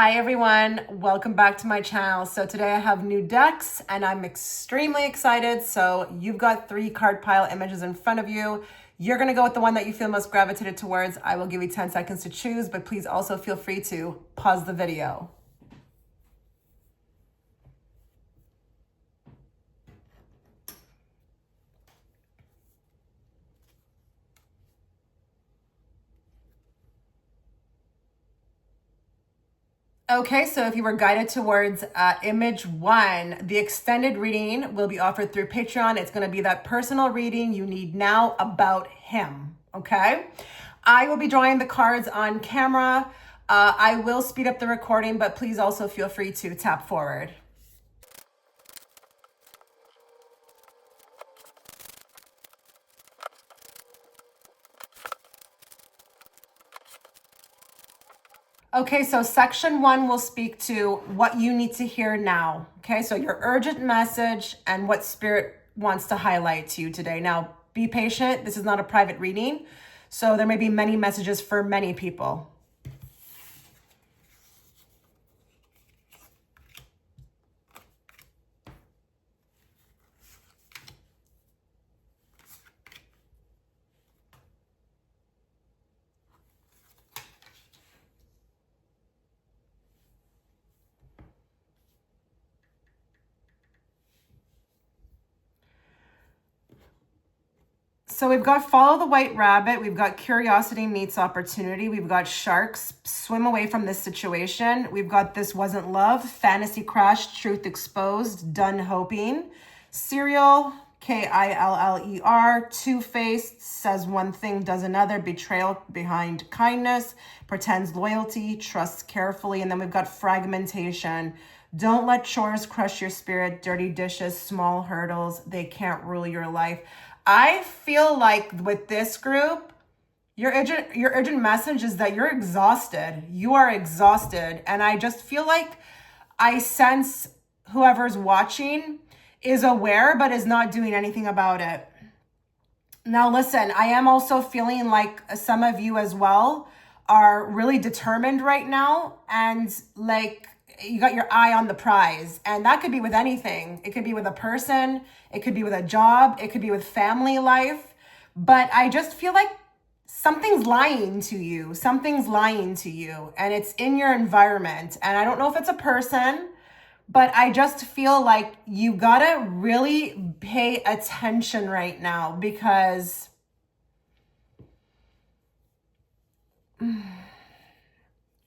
Hi everyone, welcome back to my channel. So today I have new decks and I'm extremely excited. So you've got 3 card pile images in front of you. You're gonna go with the one that you feel most gravitated towards. I will give you 10 seconds to choose, but please also feel free to pause the video. Okay, so if you were guided towards image 1, the extended reading will be offered through Patreon. It's going to be that personal reading you need now about him, okay? I will be drawing the cards on camera. I will speed up the recording, but please also feel free to tap forward. Okay, so section 1 will speak to what you need to hear now. Okay, so your urgent message and what spirit wants to highlight to you today. Now, be patient. This is not a private reading, so there may be many messages for many people. So we've got follow the white rabbit. We've got curiosity meets opportunity. We've got sharks, swim away from this situation. We've got this wasn't love, fantasy crash, truth exposed, done hoping. Serial, Killer, two-faced, says one thing, does another, betrayal behind kindness, pretends loyalty, trusts carefully. And then we've got fragmentation. Don't let chores crush your spirit, dirty dishes, small hurdles. They can't rule your life. I feel like with this group, your urgent message is that you're exhausted. You are exhausted. And I just feel like I sense whoever's watching is aware, but is not doing anything about it. Now, listen, I am also feeling like some of you as well are really determined right now. And like, you got your eye on the prize, and that could be with anything. It could be with a person, it could be with a job, it could be with family life. But I just feel like something's lying to you. Something's lying to you, and it's in your environment. And I don't know if it's a person, but I just feel like you gotta really pay attention right now, because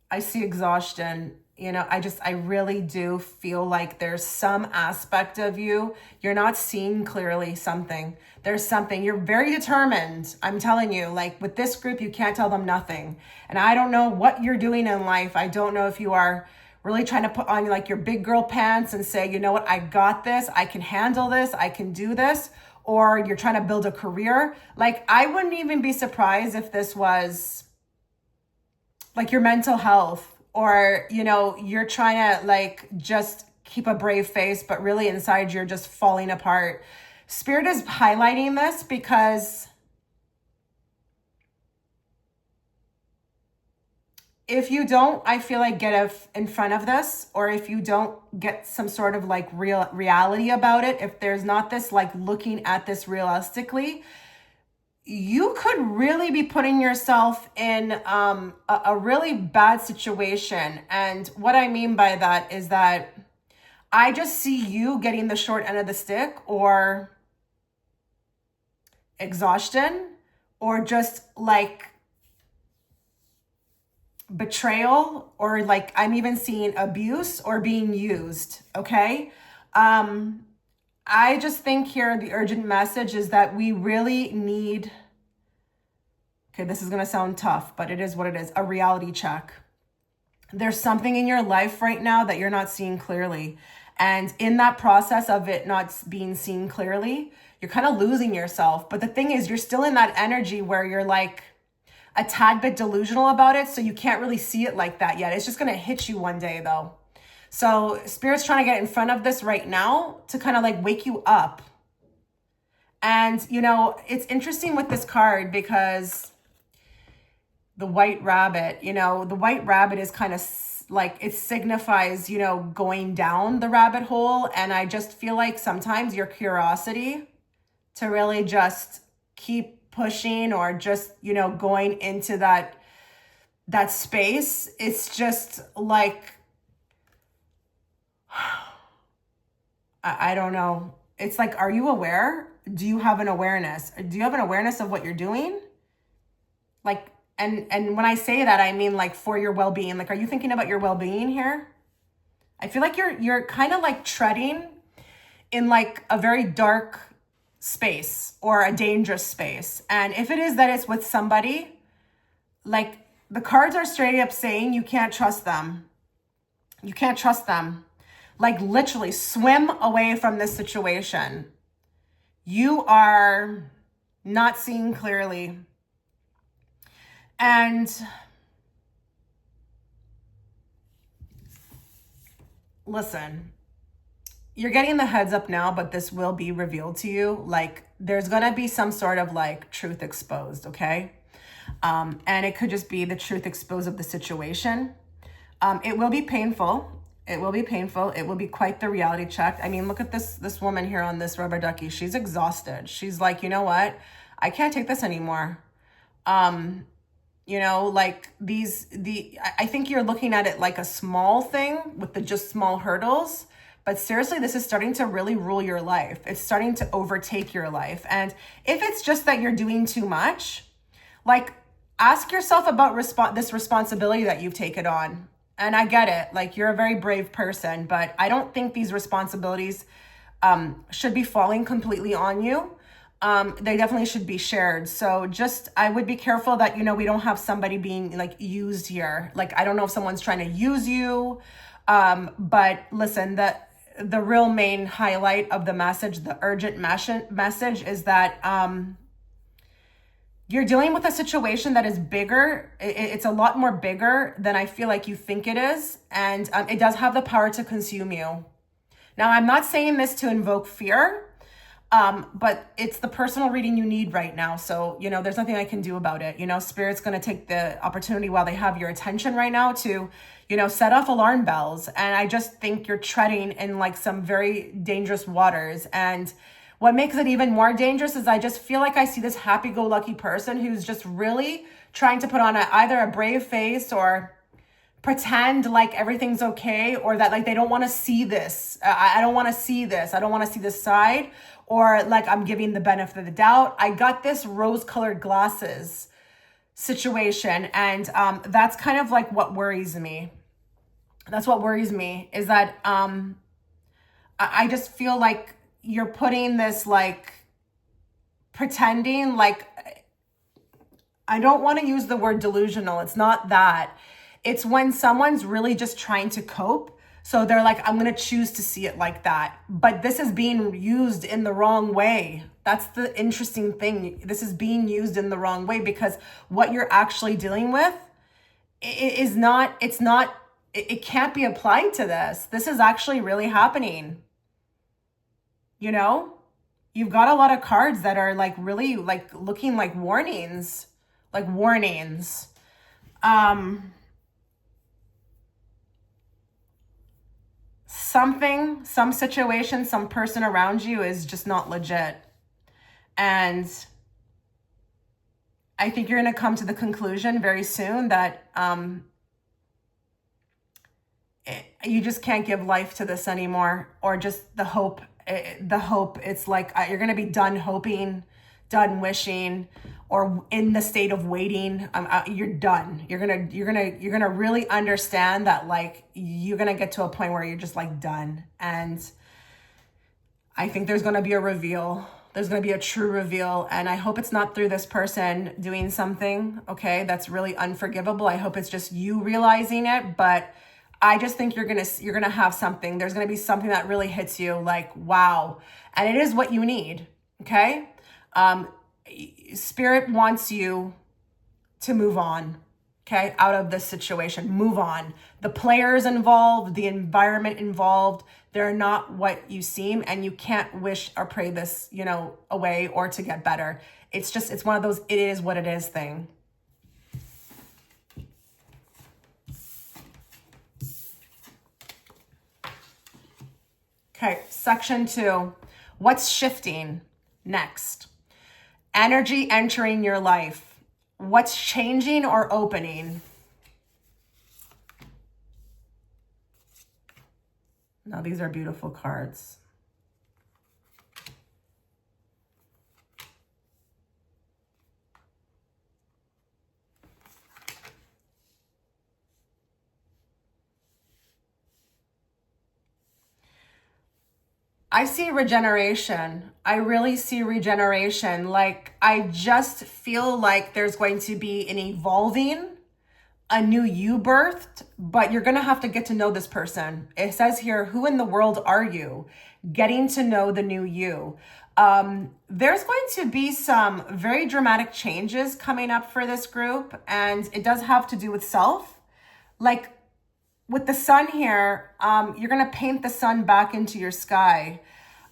I see exhaustion. You know, I really do feel like there's some aspect of you, you're not seeing clearly something. There's something, you're very determined. I'm telling you, like with this group, you can't tell them nothing. And I don't know what you're doing in life. I don't know if you are really trying to put on like your big girl pants and say, you know what, I got this, I can handle this, I can do this. Or you're trying to build a career. Like, I wouldn't even be surprised if this was like your mental health. Or, you know, you're trying to like just keep a brave face, but really inside you're just falling apart. Spirit is highlighting this because if you don't, I feel like get in front of this, or if you don't get some sort of like real reality about it, if there's not this like looking at this realistically, you could really be putting yourself in a really bad situation. And what I mean by that is that I just see you getting the short end of the stick, or exhaustion, or just like betrayal, or like I'm even seeing abuse or being used, okay? I just think here the urgent message is that we really need, okay, this is going to sound tough, but it is what it is, a reality check. There's something in your life right now that you're not seeing clearly. And in that process of it not being seen clearly, you're kind of losing yourself. But the thing is, you're still in that energy where you're like a tad bit delusional about it. So you can't really see it like that yet. It's just going to hit you one day though. So Spirit's trying to get in front of this right now to kind of like wake you up. And, you know, it's interesting with this card because the white rabbit, you know, the white rabbit is kind of like, it signifies, you know, going down the rabbit hole. And I just feel like sometimes your curiosity to really just keep pushing or just, you know, going into that space, it's just like, I don't know. It's like, are you aware? Do you have an awareness? Do you have an awareness of what you're doing? Like, and when I say that, I mean like for your well-being. Like, are you thinking about your well-being here? I feel like you're kind of like treading in like a very dark space or a dangerous space. And if it is that it's with somebody, like the cards are straight up saying you can't trust them. You can't trust them. Like literally swim away from this situation. You are not seeing clearly. And listen, you're getting the heads up now, but this will be revealed to you. Like there's going to be some sort of like truth exposed. Okay. And it could just be the truth exposed of the situation. It will be painful. It will be painful. It will be quite the reality check. I mean, look at this woman here on this rubber ducky. She's exhausted. She's like, you know what? I can't take this anymore. You know, like I think you're looking at it like a small thing with the just small hurdles. But seriously, this is starting to really rule your life. It's starting to overtake your life. And if it's just that you're doing too much, like ask yourself about this responsibility that you've taken on. And I get it. Like you're a very brave person, but I don't think these responsibilities should be falling completely on you. They definitely should be shared. So just, I would be careful that, you know, we don't have somebody being like used here. Like, I don't know if someone's trying to use you. But listen, the real main highlight of the message, the urgent message is that, you're dealing with a situation that is bigger. It's a lot more bigger than I feel like you think it is. And it does have the power to consume you. Now, I'm not saying this to invoke fear, but it's the personal reading you need right now. So, you know, there's nothing I can do about it. You know, Spirit's going to take the opportunity while they have your attention right now to, you know, set off alarm bells. And I just think you're treading in like some very dangerous waters. And what makes it even more dangerous is I just feel like I see this happy-go-lucky person who's just really trying to put on either a brave face or pretend like everything's okay, or that like they don't want to see this. I don't want to see this. I don't want to see this side, or like I'm giving the benefit of the doubt. I got this rose-colored glasses situation, and that's kind of like what worries me. That's what worries me is that I just feel like you're putting this like pretending, like, I don't want to use the word delusional. It's not that. It's when someone's really just trying to cope. So they're like, I'm going to choose to see it like that. But this is being used in the wrong way. That's the interesting thing. This is being used in the wrong way because what you're actually dealing with it can't be applied to this. This is actually really happening. You know, you've got a lot of cards that are like really like looking like warnings, some situation, some person around you is just not legit. And I think you're going to come to the conclusion very soon that you just can't give life to this anymore, or just the hope. It's like you're going to be done hoping, done wishing, or in the state of waiting. You're done. You're going to really understand that like you're going to get to a point where you're just like done. And I think there's going to be a reveal. There's going to be a true reveal. And I hope it's not through this person doing something, okay, that's really unforgivable. I hope it's just you realizing it, but I just think you're gonna have something. There's gonna be something that really hits you like, wow. And it is what you need, okay? Spirit wants you to move on, okay? Out of this situation, move on. The players involved, the environment involved, they're not what you seem, and you can't wish or pray this, you know, away or to get better. It's one of those, it is what it is thing. Okay, section 2. What's shifting next? Energy entering your life. What's changing or opening? Now, these are beautiful cards. I see regeneration. I really see regeneration. Like, I just feel like there's going to be an evolving, a new you birthed, but you're going to have to get to know this person. It says here, who in the world are you? Getting to know the new you. There's going to be some very dramatic changes coming up for this group, and it does have to do with self. Like, with the sun here, you're going to paint the sun back into your sky.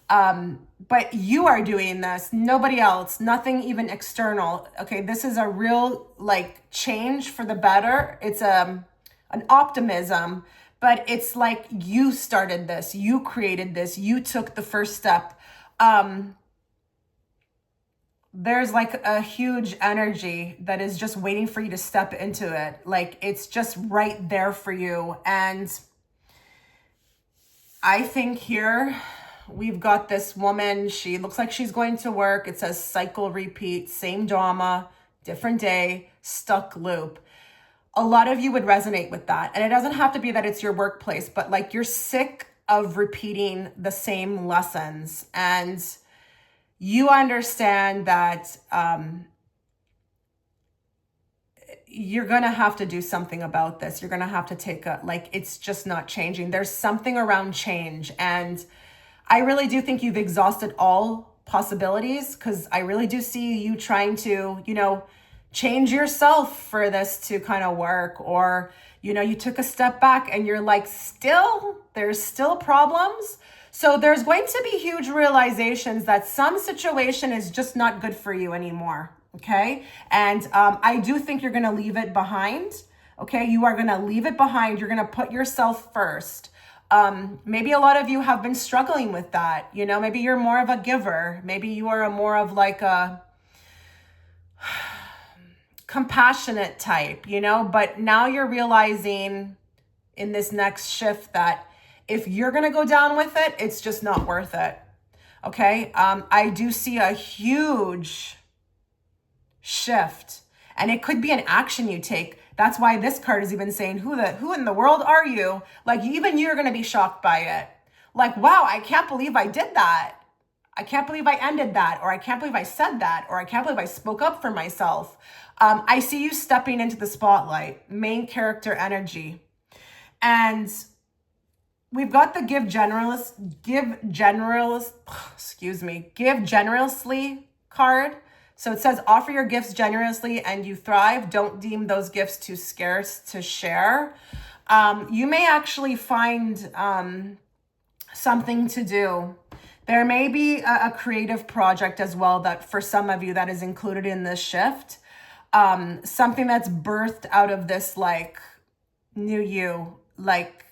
But you are doing this, nobody else, nothing even external. Okay, this is a real like change for the better. It's an optimism, but it's like you started this, you created this, you took the first step. There's like a huge energy that is just waiting for you to step into it. Like, it's just right there for you. And I think here we've got this woman. She looks like she's going to work. It says cycle, repeat, same drama, different day, stuck loop. A lot of you would resonate with that. And it doesn't have to be that it's your workplace, but like you're sick of repeating the same lessons. And you understand that you're going to have to do something about this. You're going to have to take it's just not changing. There's something around change. And I really do think you've exhausted all possibilities, because I really do see you trying to, change yourself for this to kind of work. Or, you took a step back and you're like, there's still problems. So there's going to be huge realizations that some situation is just not good for you anymore, okay? And I do think you're going to leave it behind, okay? You are going to leave it behind. You're going to put yourself first. Maybe a lot of you have been struggling with that. Maybe you're more of a giver. Maybe you are more of like a compassionate type, but now you're realizing in this next shift that if you're going to go down with it, it's just not worth it. Okay. I do see a huge shift, and it could be an action you take. That's why this card is even saying, who in the world are you? Like, even you're going to be shocked by it. Like, wow, I can't believe I did that. I can't believe I ended that, or I can't believe I said that, or I can't believe I spoke up for myself. I see you stepping into the spotlight, main character energy. And we've got the give generously card. So it says, offer your gifts generously and you thrive. Don't deem those gifts too scarce to share. You may actually find something to do. There may be a creative project as well that for some of you that is included in this shift. Something that's birthed out of this like new you. Like,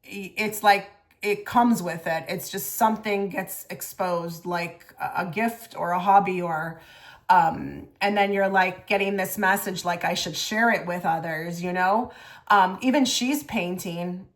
it's like it comes with it. It's just something gets exposed, like a gift or a hobby, or and then you're like getting this message like I should share it with others, even she's painting,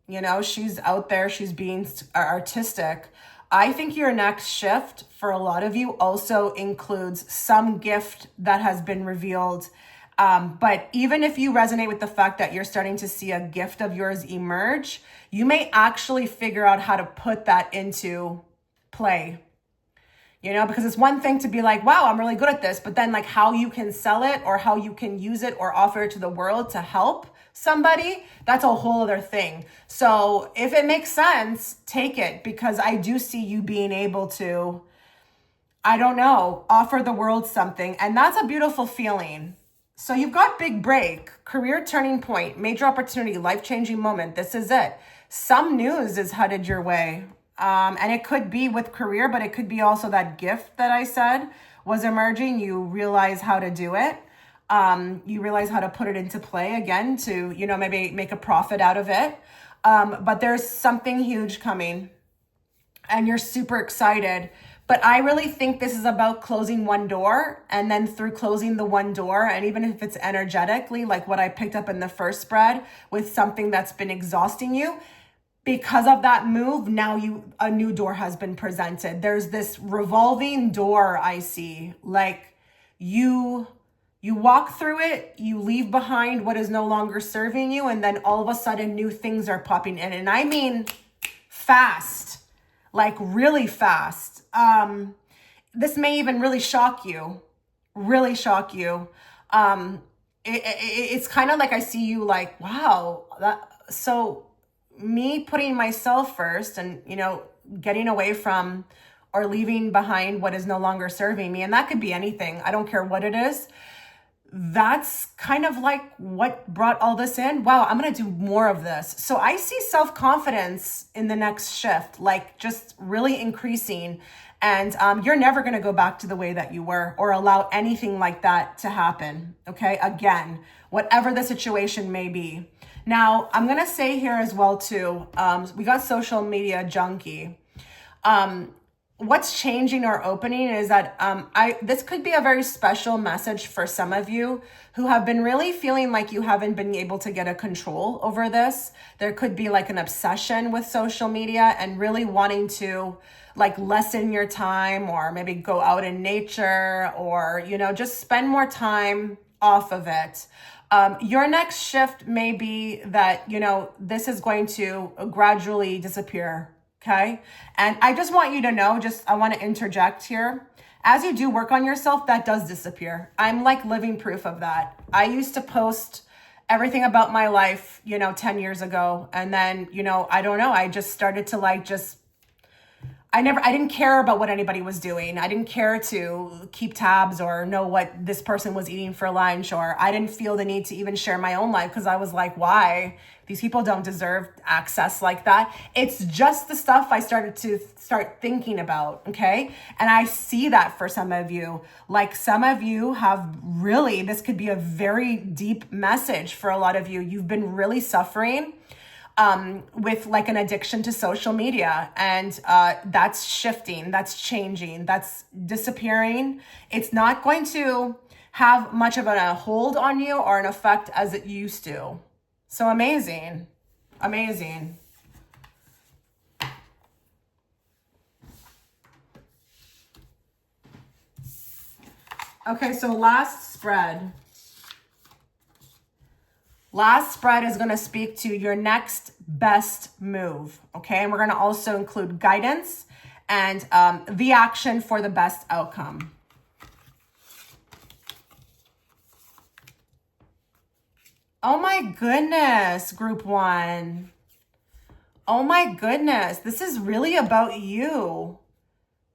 she's out there, she's being artistic. I think your next shift for a lot of you also includes some gift that has been revealed. But even if you resonate with the fact that you're starting to see a gift of yours emerge, you may actually figure out how to put that into play. Because it's one thing to be like, wow, I'm really good at this, but then like how you can sell it or how you can use it or offer it to the world to help somebody, that's a whole other thing. So if it makes sense, take it, because I do see you being able to, offer the world something. And that's a beautiful feeling. So you've got big break, career turning point, major opportunity, life-changing moment. This is it. Some news is headed your way. And it could be with career, but it could be also that gift that I said was emerging. You realize how to do it. You realize how to put it into play again to, maybe make a profit out of it. But there's something huge coming. and you're super excited. But I really think this is about closing one door, and then through closing the one door, and even if it's energetically, like what I picked up in the first spread with something that's been exhausting you, because of that move, now a new door has been presented. There's this revolving door I see. Like you walk through it, you leave behind what is no longer serving you, and then all of a sudden new things are popping in. And I mean fast, like really fast. This may even really shock you, really shock you. It's kind of like I see you like, wow, so me putting myself first and, getting away from or leaving behind what is no longer serving me. And that could be anything. I don't care what it is. That's kind of like what brought all this in. Wow, I'm going to do more of this. So I see self-confidence in the next shift, like just really increasing. And you're never going to go back to the way that you were or allow anything like that to happen. Okay. Again, whatever the situation may be. Now, I'm going to say here as well, too, we got social media junkie. What's changing or opening is that this could be a very special message for some of you who have been really feeling like you haven't been able to get a control over this. There could be like an obsession with social media and really wanting to like lessen your time or maybe go out in nature or, just spend more time off of it. Your next shift may be that, this is going to gradually disappear. Okay. And I just want you to know, I want to interject here. As you do work on yourself, that does disappear. I'm like living proof of that. I used to post everything about my life, 10 years ago. And then, I don't know. I just started to I didn't care about what anybody was doing. I didn't care to keep tabs or know what this person was eating for lunch, or I didn't feel the need to even share my own life because I was like, why? These people don't deserve access like that. It's just the stuff I started to thinking about, okay? And I see that for some of you. Like some of you have really, this could be a very deep message for a lot of you. You've been really suffering with like an addiction to social media, and that's shifting, that's changing, that's disappearing. It's not going to have much of a hold on you or an effect as it used to. So amazing, amazing. Okay, so last spread. Last spread is going to speak to your next best move, okay? And we're going to also include guidance and the action for the best outcome. Oh my goodness, group one. Oh my goodness, this is really about you.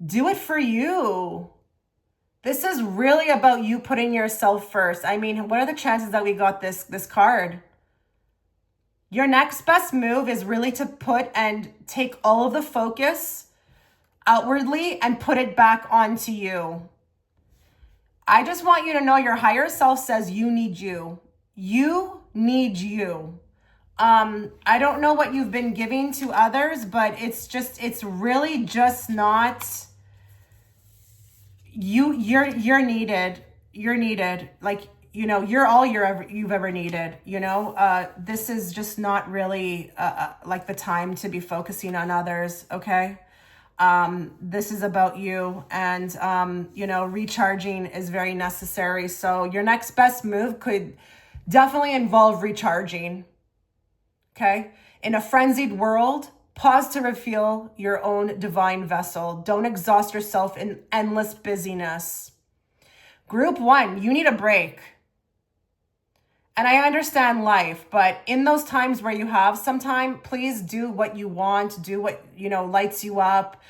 Do it for you. This is really about you putting yourself first. I mean, what are the chances that we got this card? Your next best move is really to put and take all of the focus outwardly and put it back onto you. I just want you to know your higher self says you need you. You need you. I don't know what you've been giving to others, but it's really just not... You're needed. You're needed. Like, you're all you've ever needed, this is just not really like the time to be focusing on others. Okay. This is about you, and, recharging is very necessary. So your next best move could definitely involve recharging. Okay. In a frenzied world, pause to refuel your own divine vessel. Don't exhaust yourself in endless busyness. Group one, you need a break. And I understand life, but in those times where you have some time, please do what you want, do what, lights you up,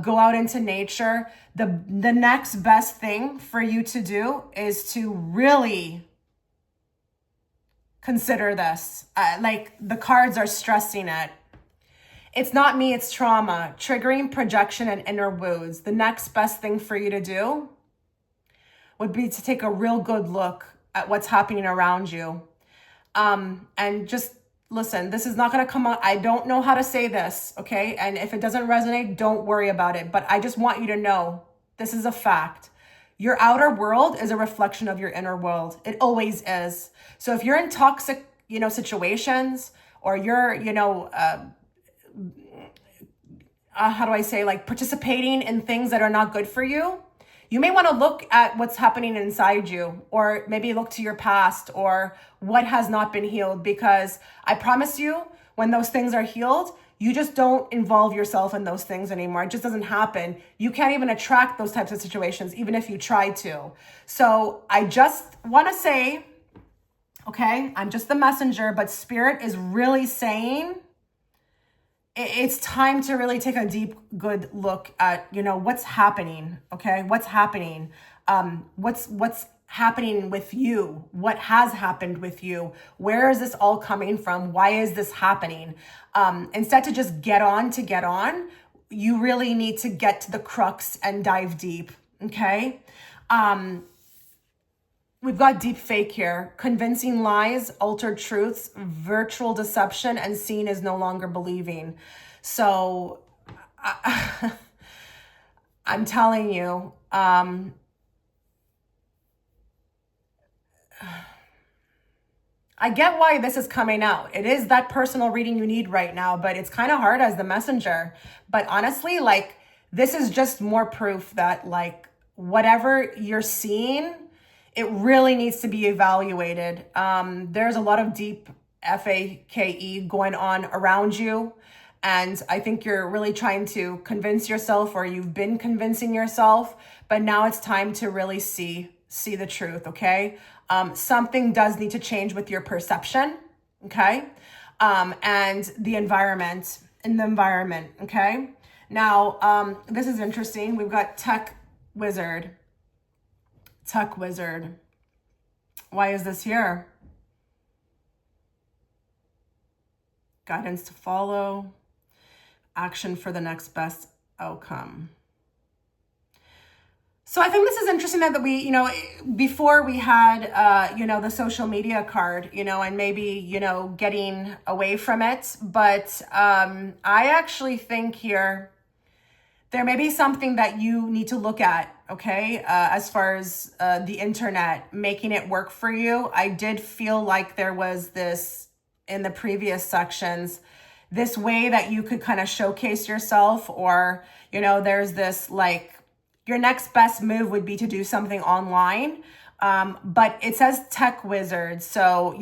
go out into nature. The next best thing for you to do is to really consider this. Like the cards are stressing it. It's not me, it's trauma, triggering projection and inner wounds. The next best thing for you to do would be to take a real good look at what's happening around you. And just listen, this is not going to come out. I don't know how to say this, okay? And if it doesn't resonate, don't worry about it. But I just want you to know this is a fact. Your outer world is a reflection of your inner world. It always is. So if you're in toxic, situations, or you're, how do I say, like participating in things that are not good for you, you may want to look at what's happening inside you, or maybe look to your past or what has not been healed, because I promise you, when those things are healed, you just don't involve yourself in those things anymore. It just doesn't happen. You can't even attract those types of situations, even if you try to. So I just want to say, okay, I'm just the messenger, but Spirit is really saying it's time to really take a deep, good look at, what's happening. Okay. What's happening? What's happening with you? What has happened with you? Where is this all coming from? Why is this happening? Instead to just get on, you really need to get to the crux and dive deep. Okay. We've got deep fake here, convincing lies, altered truths, virtual deception, and seeing is no longer believing. So I'm telling you, I get why this is coming out. It is that personal reading you need right now, but it's kind of hard as the messenger. But honestly, this is just more proof that whatever you're seeing, it really needs to be evaluated. There's a lot of deep FAKE going on around you. And I think you're really trying to convince yourself, or you've been convincing yourself, but now it's time to really see the truth, okay? Something does need to change with your perception, okay? And the environment, okay? Now, this is interesting. We've got Tech Wizard. Why is this here? Guidance to follow. Action for the next best outcome. So I think this is interesting that we, before we had, the social media card, and maybe, getting away from it. But I actually think here, there may be something that you need to look at, okay? As far as the internet, making it work for you. I did feel like there was this, in the previous sections, this way that you could kind of showcase yourself, or, there's this your next best move would be to do something online. But it says Tech Wizard. So,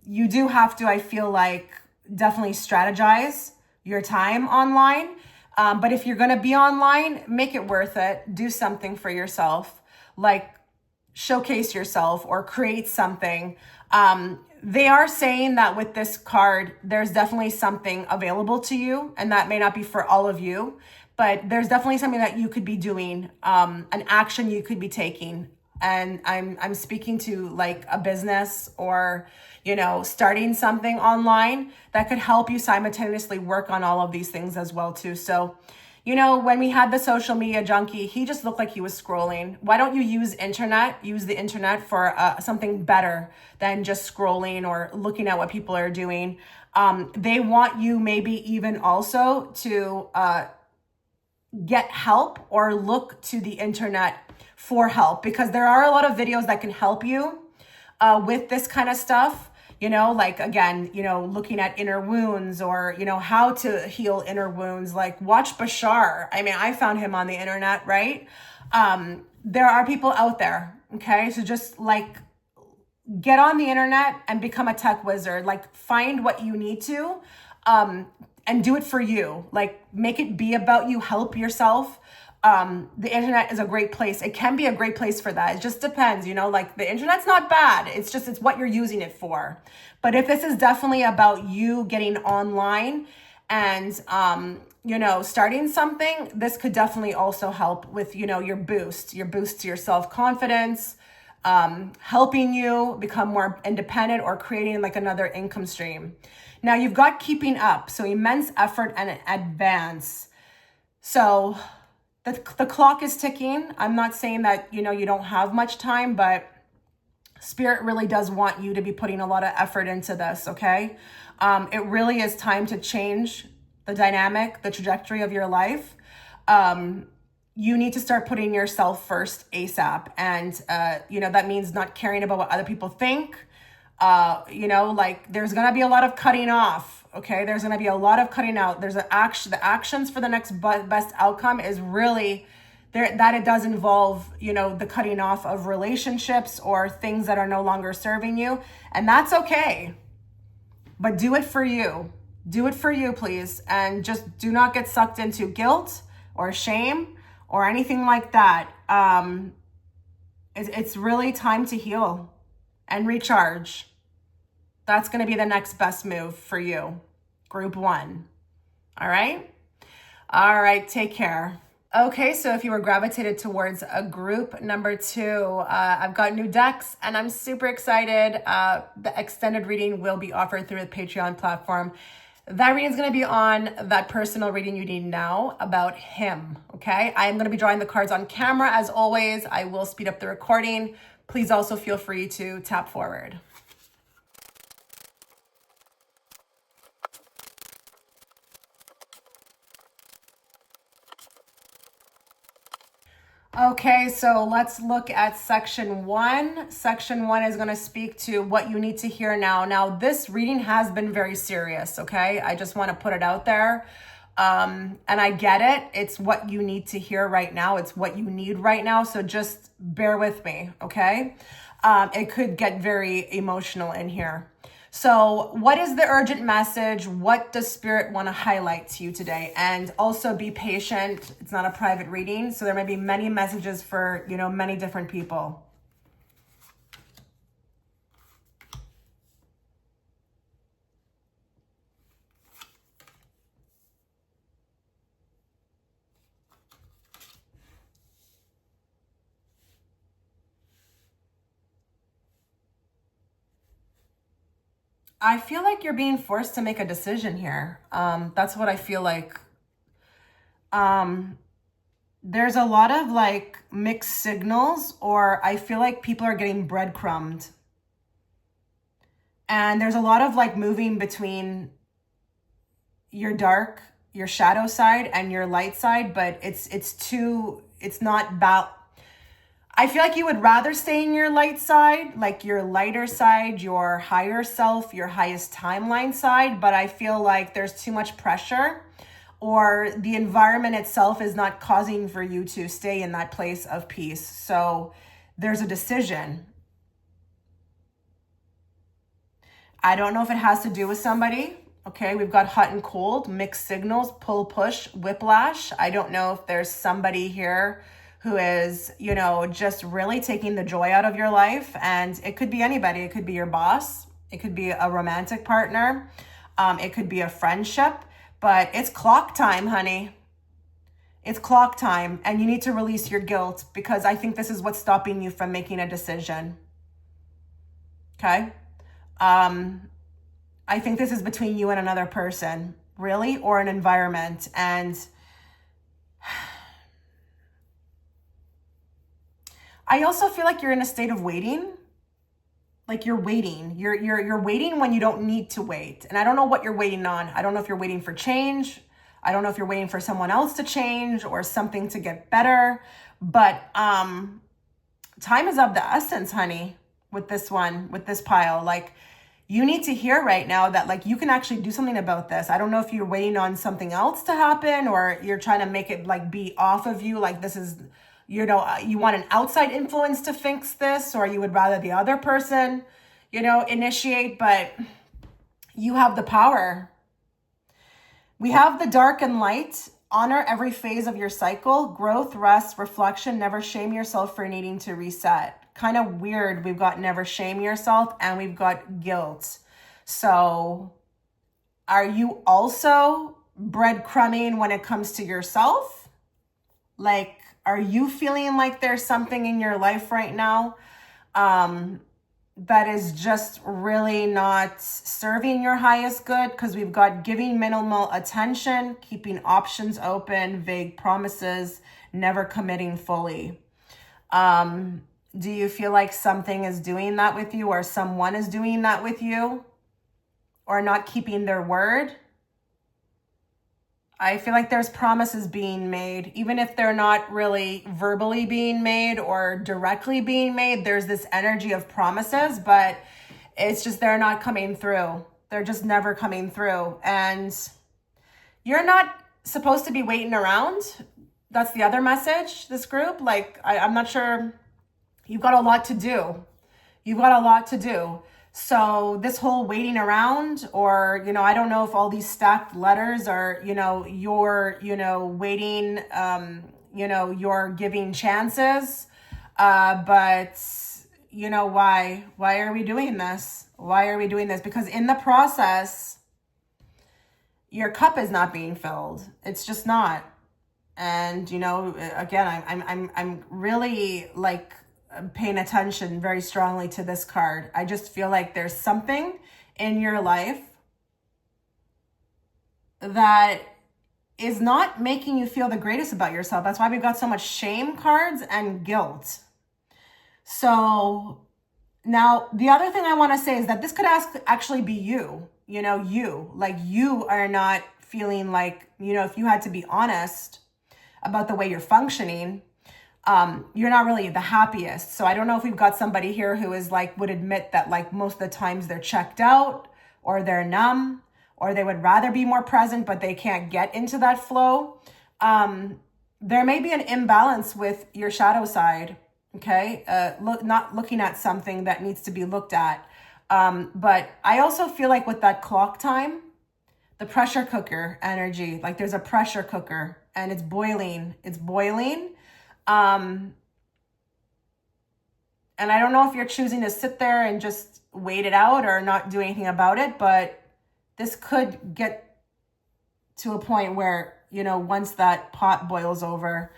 you do have to, I feel definitely strategize your time online. But if you're going to be online, make it worth it. Do something for yourself, showcase yourself or create something. They are saying that with this card, there's definitely something available to you, and that may not be for all of you, but there's definitely something that you could be doing, an action you could be taking. And I'm speaking to a business, or, starting something online that could help you simultaneously work on all of these things as well too. So, when we had the social media junkie, he just looked like he was scrolling. Why don't you use the internet for something better than just scrolling or looking at what people are doing? They want you maybe even also to get help, or look to the internet for help, because there are a lot of videos that can help you with this kind of stuff. Again, looking at inner wounds, or, how to heal inner wounds. Watch Bashar. I mean, I found him on the internet, right? There are people out there. Okay. So just get on the internet and become a tech wizard. Find what you need to, and do it for you. Make it be about you, help yourself. The internet is a great place. It can be a great place for that. It just depends, the internet's not bad. It's what you're using it for. But if this is definitely about you getting online and, starting something, this could definitely also help with, your boost to your self-confidence, helping you become more independent, or creating another income stream. Now you've got keeping up. So immense effort and advance. So the clock is ticking. I'm not saying that, you don't have much time, but Spirit really does want you to be putting a lot of effort into this, okay? It really is time to change the dynamic, the trajectory of your life. You need to start putting yourself first ASAP. And, that means not caring about what other people think. There's going to be a lot of cutting off. Okay. There's going to be a lot of cutting out. There's the actions for the next best outcome is really there, that it does involve, the cutting off of relationships or things that are no longer serving you. And that's okay. But do it for you. Do it for you, please. And just do not get sucked into guilt or shame or anything like that. It's really time to heal and recharge. That's going to be the next best move for you. Group 1. All right? All right, take care. Okay, so if you were gravitated towards a group number 2, I've got new decks and I'm super excited. The extended reading will be offered through the Patreon platform. That reading is going to be on that personal reading you need now about him, okay? I am going to be drawing the cards on camera as always. I will speed up the recording. Please also feel free to tap forward. Okay, so let's look at section 1. Section 1 is going to speak to what you need to hear now. Now, this reading has been very serious, okay? I just want to put it out there. And I get it. It's what you need to hear right now. It's what you need right now. So just bear with me, okay? It could get very emotional in here. So what is the urgent message? What does Spirit want to highlight to you today? And also be patient. It's not a private reading, so there may be many messages for, many different people. I feel like you're being forced to make a decision here. That's what I feel like. There's a lot of mixed signals, or I feel like people are getting breadcrumbed. And there's a lot of moving between your shadow side and your light side, but it's not about, I feel like you would rather stay in your light side, like your lighter side, your higher self, your highest timeline side. But I feel like there's too much pressure, or the environment itself is not causing for you to stay in that place of peace. So there's a decision. I don't know if it has to do with somebody. Okay, we've got hot and cold, mixed signals, pull, push, whiplash. I don't know if there's somebody here who is, just really taking the joy out of your life. And it could be anybody. It could be your boss. It could be a romantic partner. It could be a friendship. But it's clock time, honey. It's clock time. And you need to release your guilt, because I think this is what's stopping you from making a decision. Okay? I think this is between you and another person, really, or an environment. And I also feel like you're in a state of waiting. Like you're waiting. You're waiting when you don't need to wait. And I don't know what you're waiting on. I don't know if you're waiting for change. I don't know if you're waiting for someone else to change or something to get better. But time is of the essence, honey, with this one, with this pile. You need to hear right now that you can actually do something about this. I don't know if you're waiting on something else to happen, or you're trying to make it be off of you. This is, you want an outside influence to fix this, or you would rather the other person, initiate, but you have the power. We have the dark and light. Honor every phase of your cycle. Growth, rest, reflection. Never shame yourself for needing to reset. Kind of weird. We've got never shame yourself, and we've got guilt. So are you also breadcrumbing when it comes to yourself? Are you feeling like there's something in your life right now that is just really not serving your highest good? Because we've got giving minimal attention, keeping options open, vague promises, never committing fully. Do you feel like something is doing that with you, or someone is doing that with you, or not keeping their word? I feel like there's promises being made, even if they're not really verbally being made or directly being made. There's this energy of promises, but it's just they're not coming through. They're just never coming through. And you're not supposed to be waiting around. That's the other message, this group. Like, I'm not sure. You've got a lot to do. You've got a lot to do. So this whole waiting around, or, I don't know if all these stacked letters are, you're, waiting, you're giving chances. But why are we doing this? Why are we doing this? Because in the process, your cup is not being filled. It's just not. And, again, I'm really like paying attention very strongly to this card. I just feel like there's something in your life that is not making you feel the greatest about yourself. That's why we've got so much shame cards and guilt. So now the other thing I want to say is that this could actually be you, you are not feeling like, if you had to be honest about the way you're functioning, you're not really the happiest. So I don't know if we've got somebody here who is like, would admit that like most of the times they're checked out, or they're numb, or they would rather be more present, but they can't get into that flow. There may be an imbalance with your shadow side. Okay. Not looking at something that needs to be looked at. But I also feel like with that clock time, the pressure cooker energy, like there's a pressure cooker and it's boiling. And I don't know if you're choosing to sit there and just wait it out or not do anything about it, but this could get to a point where, once that pot boils over,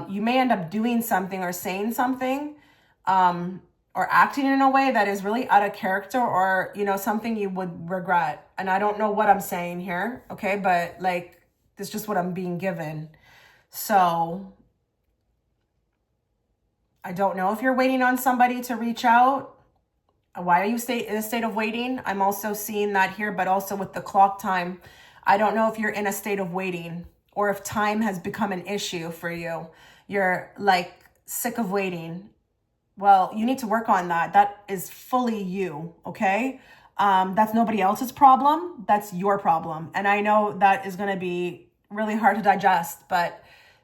you may end up doing something or saying something, or acting in a way that is really out of character, or, something you would regret. And I don't know what I'm saying here. Okay. But like, this is just what I'm being given. So I don't know if you're waiting on somebody to reach out. Why are you in a state of waiting? I'm also seeing that here, but also with the clock time, I don't know if you're in a state of waiting, or if time has become an issue for you. You're like sick of waiting. Well, you need to work on that. That is fully you, okay? That's nobody else's problem. That's your problem. And I know that is going to be really hard to digest, but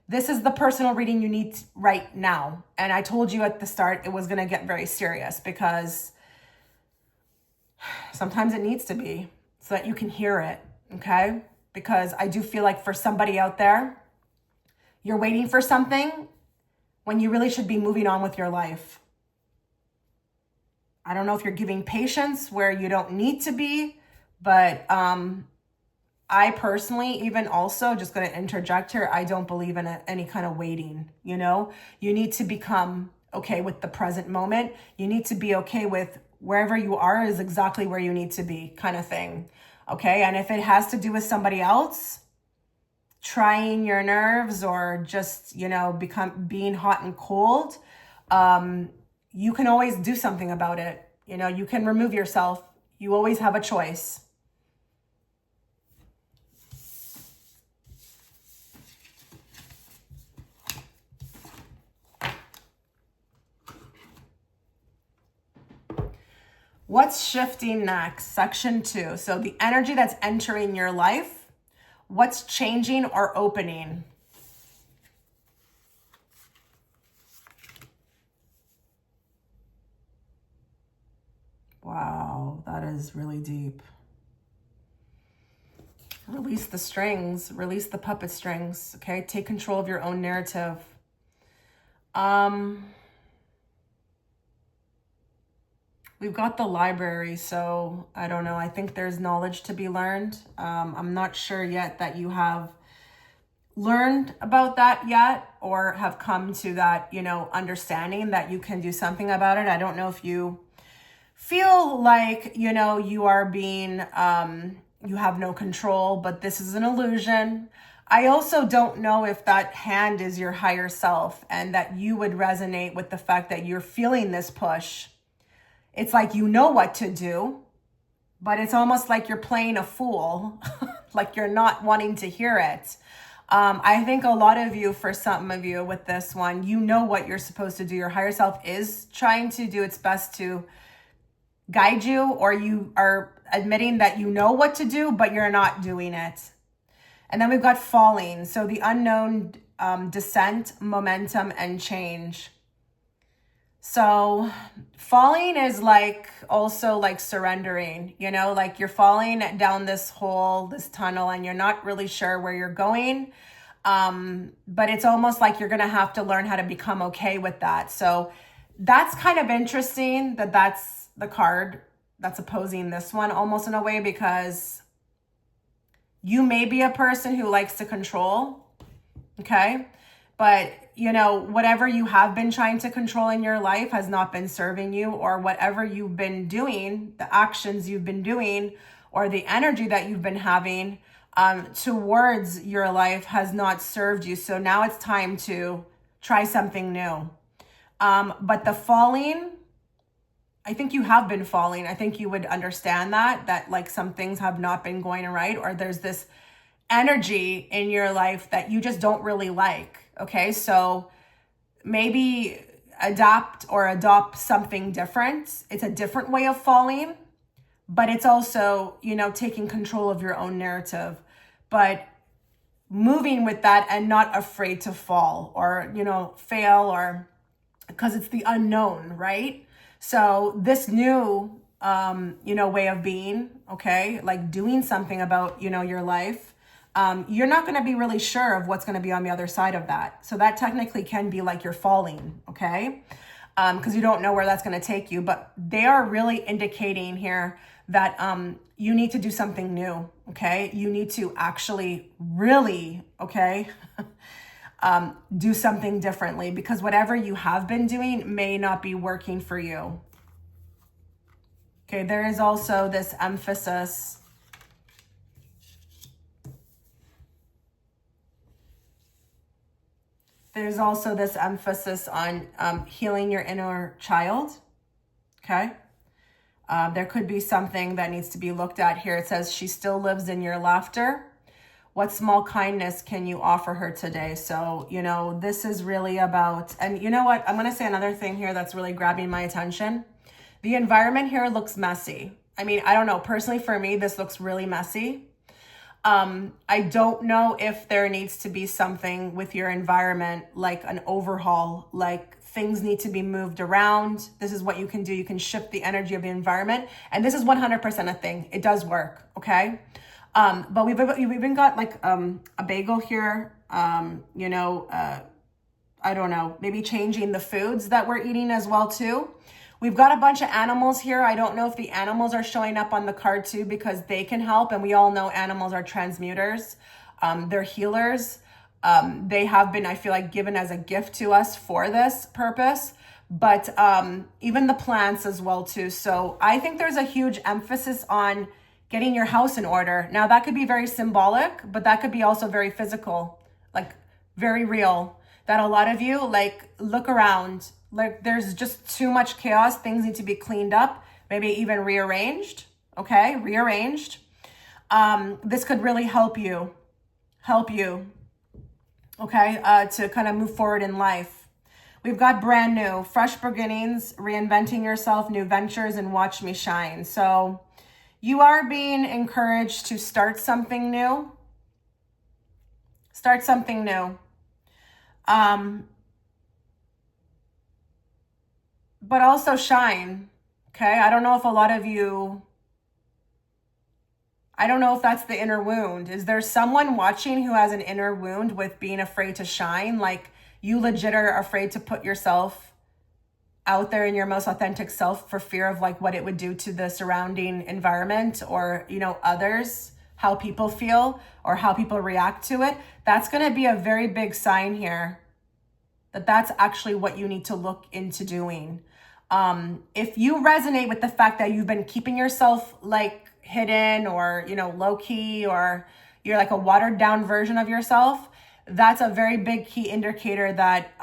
this is the personal reading you need right now. And I told you at the start it was going to get very serious, because sometimes it needs to be, so that you can hear it, okay? Because I do feel like for somebody out there, you're waiting for something when you really should be moving on with your life. I don't know if you're giving patience where you don't need to be, but I personally, even also, just going to interject here, I don't believe in any kind of waiting. You need to become okay with the present moment. You need to be okay with wherever you are is exactly where you need to be, kind of thing. Okay. And if it has to do with somebody else trying your nerves, or just, being hot and cold, you can always do something about it. You can remove yourself. You always have a choice. What's shifting next? Section 2. So the energy that's entering your life, what's changing or opening? Wow, that is really deep. Release the strings, release the puppet strings, okay? Take control of your own narrative. We've got the library, so I don't know. I think there's knowledge to be learned. I'm not sure yet that you have learned about that yet, or have come to that, understanding that you can do something about it. I don't know if you feel like, you are being, you have no control, but this is an illusion. I also don't know if that hand is your higher self and that you would resonate with the fact that you're feeling this push. It's like you know what to do, but it's almost like you're playing a fool, like you're not wanting to hear it. I think a lot of you, for some of you with this one, you know what you're supposed to do. Your higher self is trying to do its best to guide you, or you are admitting that you know what to do, but you're not doing it. And then we've got falling. So the unknown, descent, momentum, and change. So falling is like also like surrendering, you know, like you're falling down this hole, this tunnel, and you're not really sure where you're going. But it's almost like you're going to have to learn how to become okay with that. So that's kind of interesting that that's the card that's opposing this one almost in a way, because you may be a person who likes to control, okay? But, you know, whatever you have been trying to control in your life has not been serving you, or whatever you've been doing, the actions you've been doing, or the energy that you've been having towards your life has not served you. So now it's time to try something new. But the falling, I think you have been falling. I think you would understand that like some things have not been going right, or there's this energy in your life that you just don't really like. Okay, so maybe adopt something different. It's a different way of falling, but it's also, you know, taking control of your own narrative, but moving with that and not afraid to fall or, you know, fail, or because it's the unknown, right? So this new, you know, way of being, okay, like doing something about, you know, your life, you're not going to be really sure of what's going to be on the other side of that. So that technically can be like you're falling, okay? Because you don't know where that's going to take you, but they are really indicating here that you need to do something new, okay? You need to actually really, okay, do something differently, because whatever you have been doing may not be working for you. Okay, there is also this emphasis. There's also this emphasis on healing your inner child, okay? There could be something that needs to be looked at here. It says, she still lives in your laughter. What small kindness can you offer her today? So, you know, this is really about, and you know what? I'm going to say another thing here that's really grabbing my attention. The environment here looks messy. I mean, I don't know. Personally, for me, this looks really messy. I don't know if there needs to be something with your environment, like an overhaul, like things need to be moved around. This is what you can do. You can shift the energy of the environment. And this is 100% a thing. It does work. Okay. But we've even got like, a bagel here, you know, I don't know, maybe changing the foods that we're eating as well too. We've got a bunch of animals here. I don't know if the animals are showing up on the card too, because they can help. And we all know animals are transmuters. They're healers. They have been, I feel like, given as a gift to us for this purpose, but even the plants as well too. So I think there's a huge emphasis on getting your house in order. Now that could be very symbolic, but that could be also very physical, like very real, that a lot of you like look around, like there's just too much chaos. Things need to be cleaned up, maybe even rearranged. Okay. Rearranged. This could really help you, okay, to kind of move forward in life. We've got brand new, fresh beginnings, reinventing yourself, new ventures, and watch me shine. So you are being encouraged to start something new. Start something new. But also shine, okay? I don't know if a lot of you, I don't know if that's the inner wound. Is there someone watching who has an inner wound with being afraid to shine? Like you legit are afraid to put yourself out there in your most authentic self for fear of like what it would do to the surrounding environment, or, you know, others, how people feel or how people react to it. That's going to be a very big sign here that that's actually what you need to look into doing. If you resonate with the fact that you've been keeping yourself like hidden or, you know, low key, or, you're like a watered down version of yourself, that's a very big key indicator that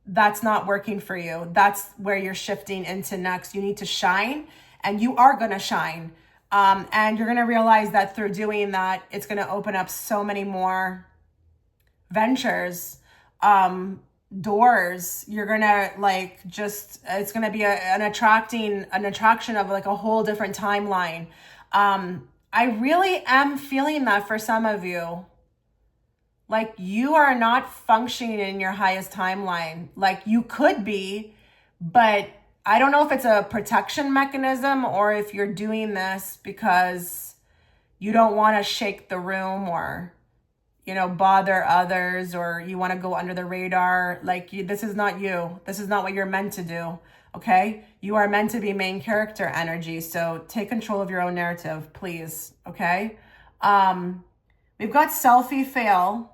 that's not working for you. That's where you're shifting into next. You need to shine, and you are going to shine. And you're going to realize that through doing that, it's going to open up so many more ventures, doors. You're going to like just, it's going to be an attraction of like a whole different timeline. I really am feeling that for some of you. Like you are not functioning in your highest timeline. Like you could be, but I don't know if it's a protection mechanism or if you're doing this because you don't want to shake the room or, you know, bother others, or you want to go under the radar. Like this is not you. This is not what you're meant to do. Okay. You are meant to be main character energy. So take control of your own narrative, please. Okay. We've got selfie fail.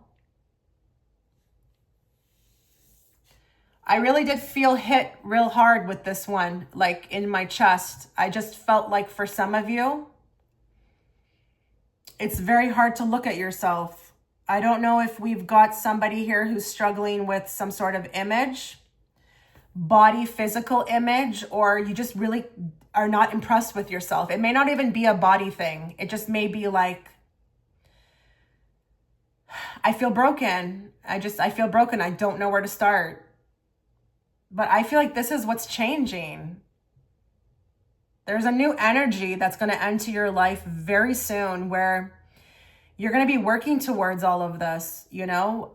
I really did feel hit real hard with this one, like in my chest. I just felt like for some of you, it's very hard to look at yourself. I don't know if we've got somebody here who's struggling with some sort of image, body, physical image, or you just really are not impressed with yourself. It may not even be a body thing. It just may be like, I feel broken. I feel broken. I don't know where to start. But I feel like this is what's changing. There's a new energy that's going to enter your life very soon where you're going to be working towards all of this, you know,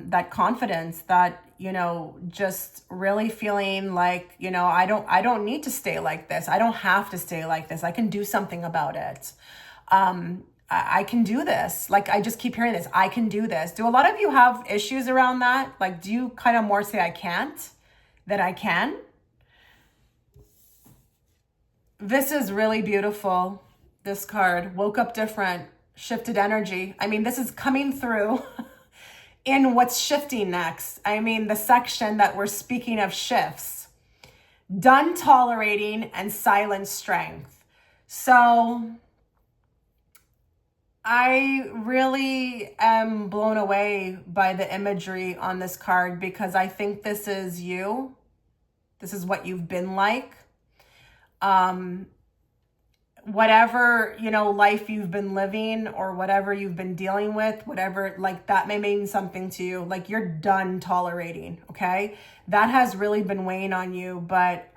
that confidence, that, you know, just really feeling like, you know, I don't need to stay like this. I don't have to stay like this. I can do something about it. I can do this. Like, I just keep hearing this. I can do this. Do a lot of you have issues around that? Like, do you kind of more say I can't? That I can. This is really beautiful. This card, woke up different, shifted energy. I mean, this is coming through in what's shifting next. I mean, the section that we're speaking of shifts. Done tolerating and silent strength. So I really am blown away by the imagery on this card because I think this is you. This is what you've been like. Whatever, you know, life you've been living or whatever you've been dealing with, whatever, like that may mean something to you. Like you're done tolerating, okay? That has really been weighing on you, but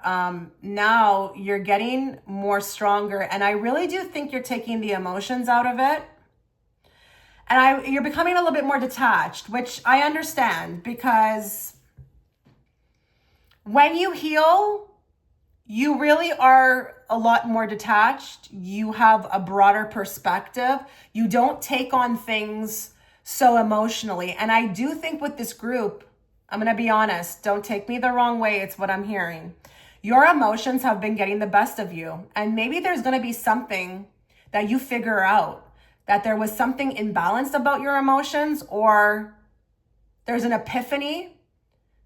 now you're getting more stronger. And I really do think you're taking the emotions out of it. And you're becoming a little bit more detached, which I understand because when you heal, you really are a lot more detached. You have a broader perspective. You don't take on things so emotionally. And I do think with this group, I'm going to be honest, don't take me the wrong way. It's what I'm hearing. Your emotions have been getting the best of you. And maybe there's going to be something that you figure out. That there was something imbalanced about your emotions, or there's an epiphany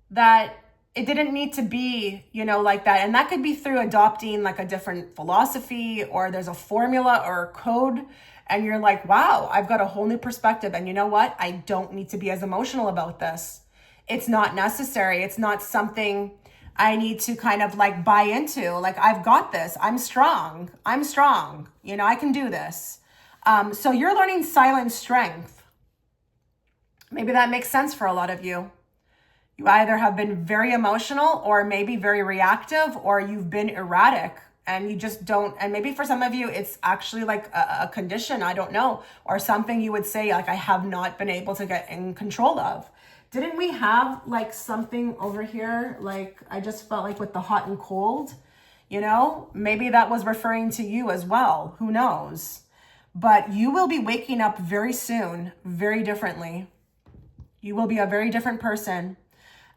that it didn't need to be, you know, like that. And that could be through adopting like a different philosophy, or there's a formula or a code. And you're like, wow, I've got a whole new perspective. And you know what? I don't need to be as emotional about this. It's not necessary. It's not something I need to kind of like buy into. Like, I've got this. I'm strong. You know, I can do this. So you're learning silent strength. Maybe that makes sense for a lot of you. You either have been very emotional or maybe very reactive, or you've been erratic and you just don't. And maybe for some of you, it's actually like a condition, I don't know, or something you would say like, I have not been able to get in control of. Didn't we have like something over here? Like, I just felt like with the hot and cold, you know, maybe that was referring to you as well. Who knows? But you will be waking up very soon, very differently. You will be a very different person.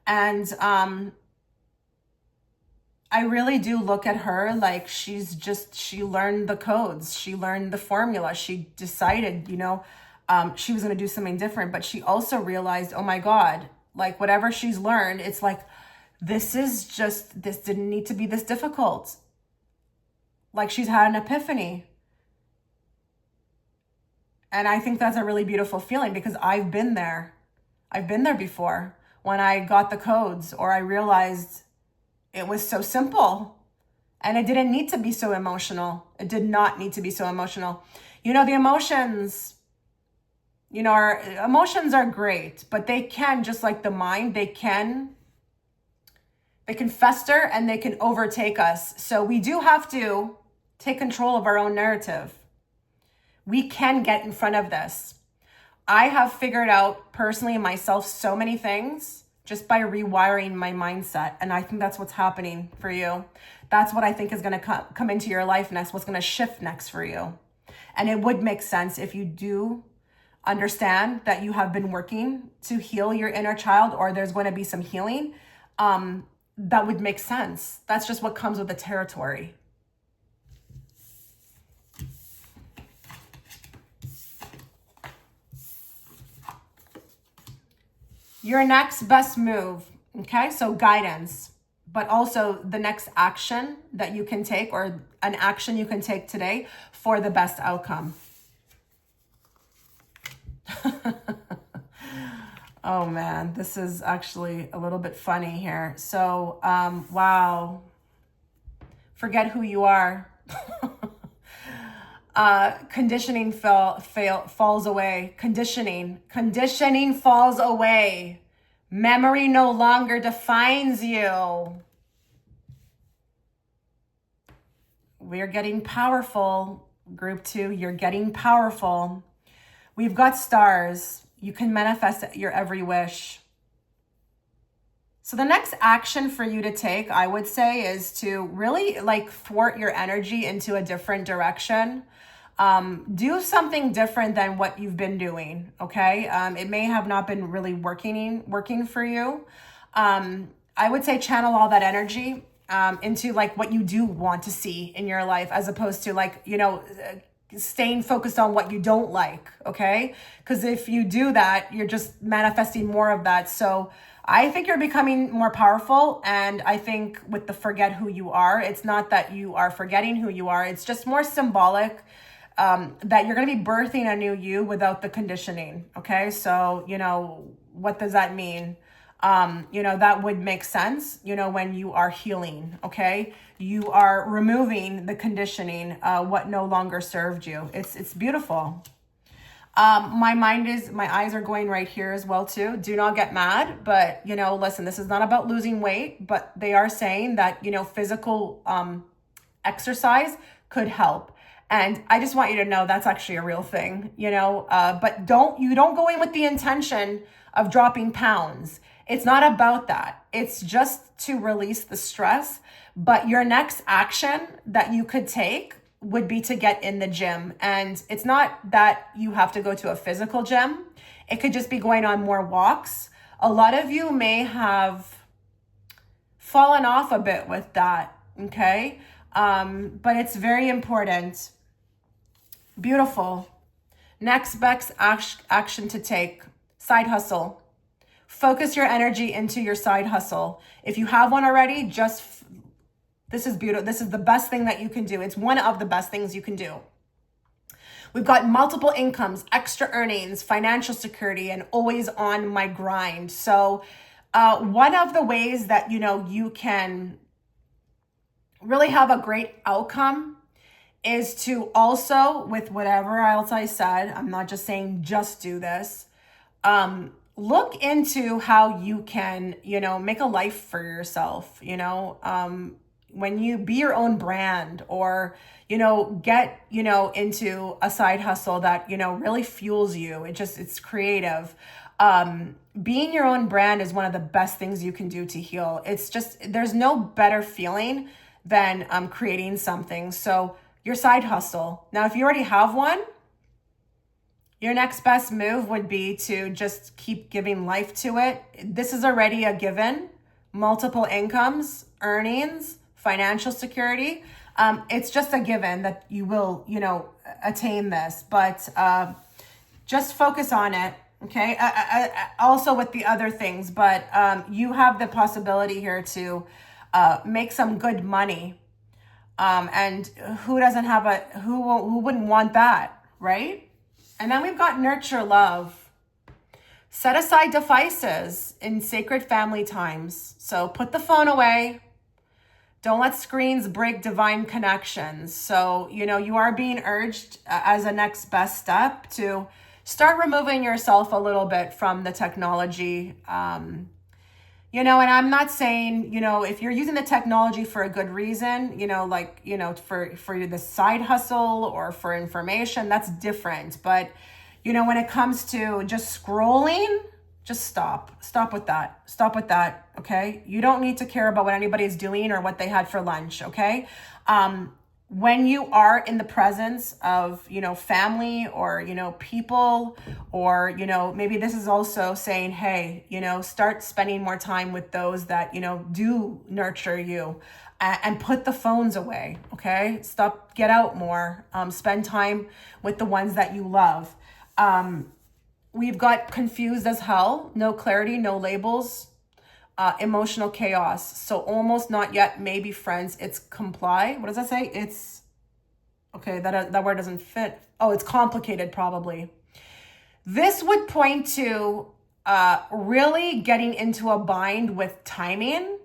And I really do look at her like she learned the codes. She learned the formula. She decided, you know, she was going to do something different. But she also realized, oh my God, like whatever she's learned, it's like, this didn't need to be this difficult. Like she's had an epiphany. And I think that's a really beautiful feeling because I've been there. I've been there before when I got the codes or I realized it was so simple and it didn't need to be so emotional. It did not need to be so emotional. The emotions, our emotions are great, but they can, just like the mind, they can fester and they can overtake us. So we do have to take control of our own narrative. We can get in front of this. I have figured out personally myself so many things just by rewiring my mindset. And I think that's what's happening for you. That's what I think is going to come into your life next, what's going to shift next for you. And it would make sense if you do understand that you have been working to heal your inner child, or there's going to be some healing. That would make sense. That's just what comes with the territory. Your next best move, okay? So guidance, but also the next action that you can take, or an action you can take today for the best outcome. Oh man, this is actually a little bit funny here. So, wow. Forget who you are. Conditioning falls away. Conditioning falls away. Memory no longer defines you. We're getting powerful. Group 2, you're getting powerful. We've got stars. You can manifest your every wish. So the next action for you to take, I would say, is to really thwart your energy into a different direction. Do something different than what you've been doing, okay? It may have not been really working for you. I would say channel all that energy into what you do want to see in your life, as opposed to staying focused on what you don't like, okay? Because if you do that, you're just manifesting more of that. So I think you're becoming more powerful. And I think with the forget who you are, it's not that you are forgetting who you are. It's just more symbolic that you're going to be birthing a new you without the conditioning. Okay. So, what does that mean? That would make sense, when you are healing. Okay. You are removing the conditioning, what no longer served you. It's beautiful. My eyes are going right here as well too. Do not get mad, but listen, this is not about losing weight, but they are saying that, physical, exercise could help. And I just want you to know that's actually a real thing, but don't go in with the intention of dropping pounds. It's not about that. It's just to release the stress. But your next action that you could take would be to get in the gym. And it's not that you have to go to a physical gym. It could just be going on more walks. A lot of you may have fallen off a bit with that, okay? But it's very important. Beautiful. Next best action to take, side hustle. Focus your energy into your side hustle. If you have one already, this is beautiful. This is the best thing that you can do. It's one of the best things you can do. We've got multiple incomes, extra earnings, financial security, and always on my grind. So one of the ways that, you can really have a great outcome is to also, with whatever else I said, I'm not just saying just do this, look into how you can, make a life for yourself, when you be your own brand, or, get, into a side hustle that, really fuels you. It's creative. Being your own brand is one of the best things you can do to heal. It's just, there's no better feeling than creating something. So your side hustle. Now, if you already have one, your next best move would be to just keep giving life to it. This is already a given. Multiple incomes, earnings, financial security. It's just a given that you will, attain this, but just focus on it. Okay. Also with the other things, but you have the possibility here to make some good money. And who doesn't have who wouldn't want that, right? And then we've got nurture love. Set aside devices in sacred family times. So put the phone away. Don't let screens break divine connections. So, you are being urged as a next best step to start removing yourself a little bit from the technology. And I'm not saying, if you're using the technology for a good reason, for the side hustle or for information, that's different. But, when it comes to just scrolling, just stop with that. Okay. You don't need to care about what anybody's doing or what they had for lunch. Okay. When you are in the presence of, family or, people, or, maybe this is also saying, hey, start spending more time with those that, do nurture you, and put the phones away. Okay. Get out more, spend time with the ones that you love. We've got confused as hell, no clarity, no labels, emotional chaos. So almost, not yet, maybe friends. It's comply. What does that say? It's, okay, that word doesn't fit. Oh, it's complicated probably. This would point to really getting into a bind with timing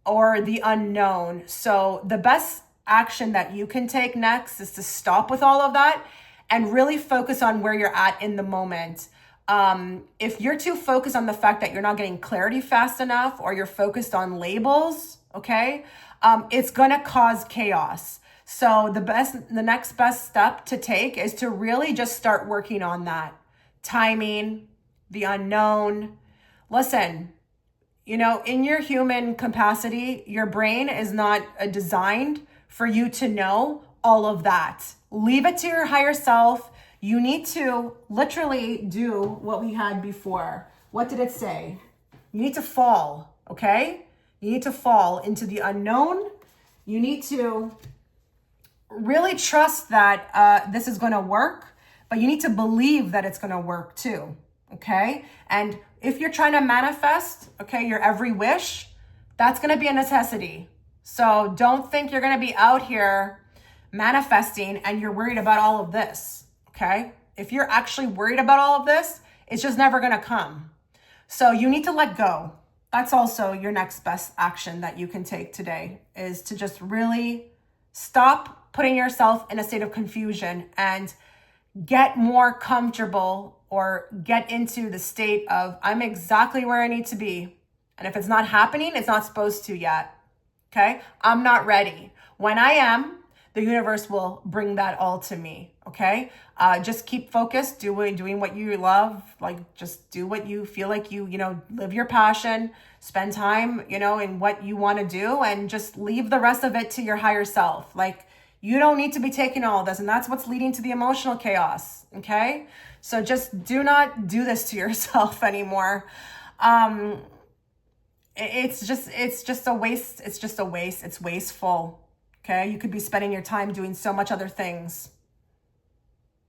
or the unknown. So the best action that you can take next is to stop with all of that and really focus on where you're at in the moment. If you're too focused on the fact that you're not getting clarity fast enough, or you're focused on labels, okay, it's gonna cause chaos. So the next best step to take is to really just start working on that. Timing, the unknown. Listen, in your human capacity, your brain is not designed for you to know all of that. Leave it to your higher self. You need to literally do what we had before. What did it say? You need to fall, okay? You need to fall into the unknown. You need to really trust that this is going to work, but you need to believe that it's going to work too, okay? And if you're trying to manifest, okay, your every wish, that's going to be a necessity. So don't think you're going to be out here manifesting and you're worried about all of this. Okay. If you're actually worried about all of this, it's just never going to come. So you need to let go. That's also your next best action that you can take today, is to just really stop putting yourself in a state of confusion and get more comfortable, or get into the state of, I'm exactly where I need to be. And if it's not happening, it's not supposed to yet. Okay. I'm not ready. When I am, the universe will bring that all to me. Okay. Just keep focused, doing what you love. Like, just do what you feel like you live your passion, spend time, in what you want to do, and just leave the rest of it to your higher self. Like, you don't need to be taking all this. And that's what's leading to the emotional chaos. Okay. So just do not do this to yourself anymore. It's just a waste. It's just a waste. It's wasteful. Okay. You could be spending your time doing so much other things.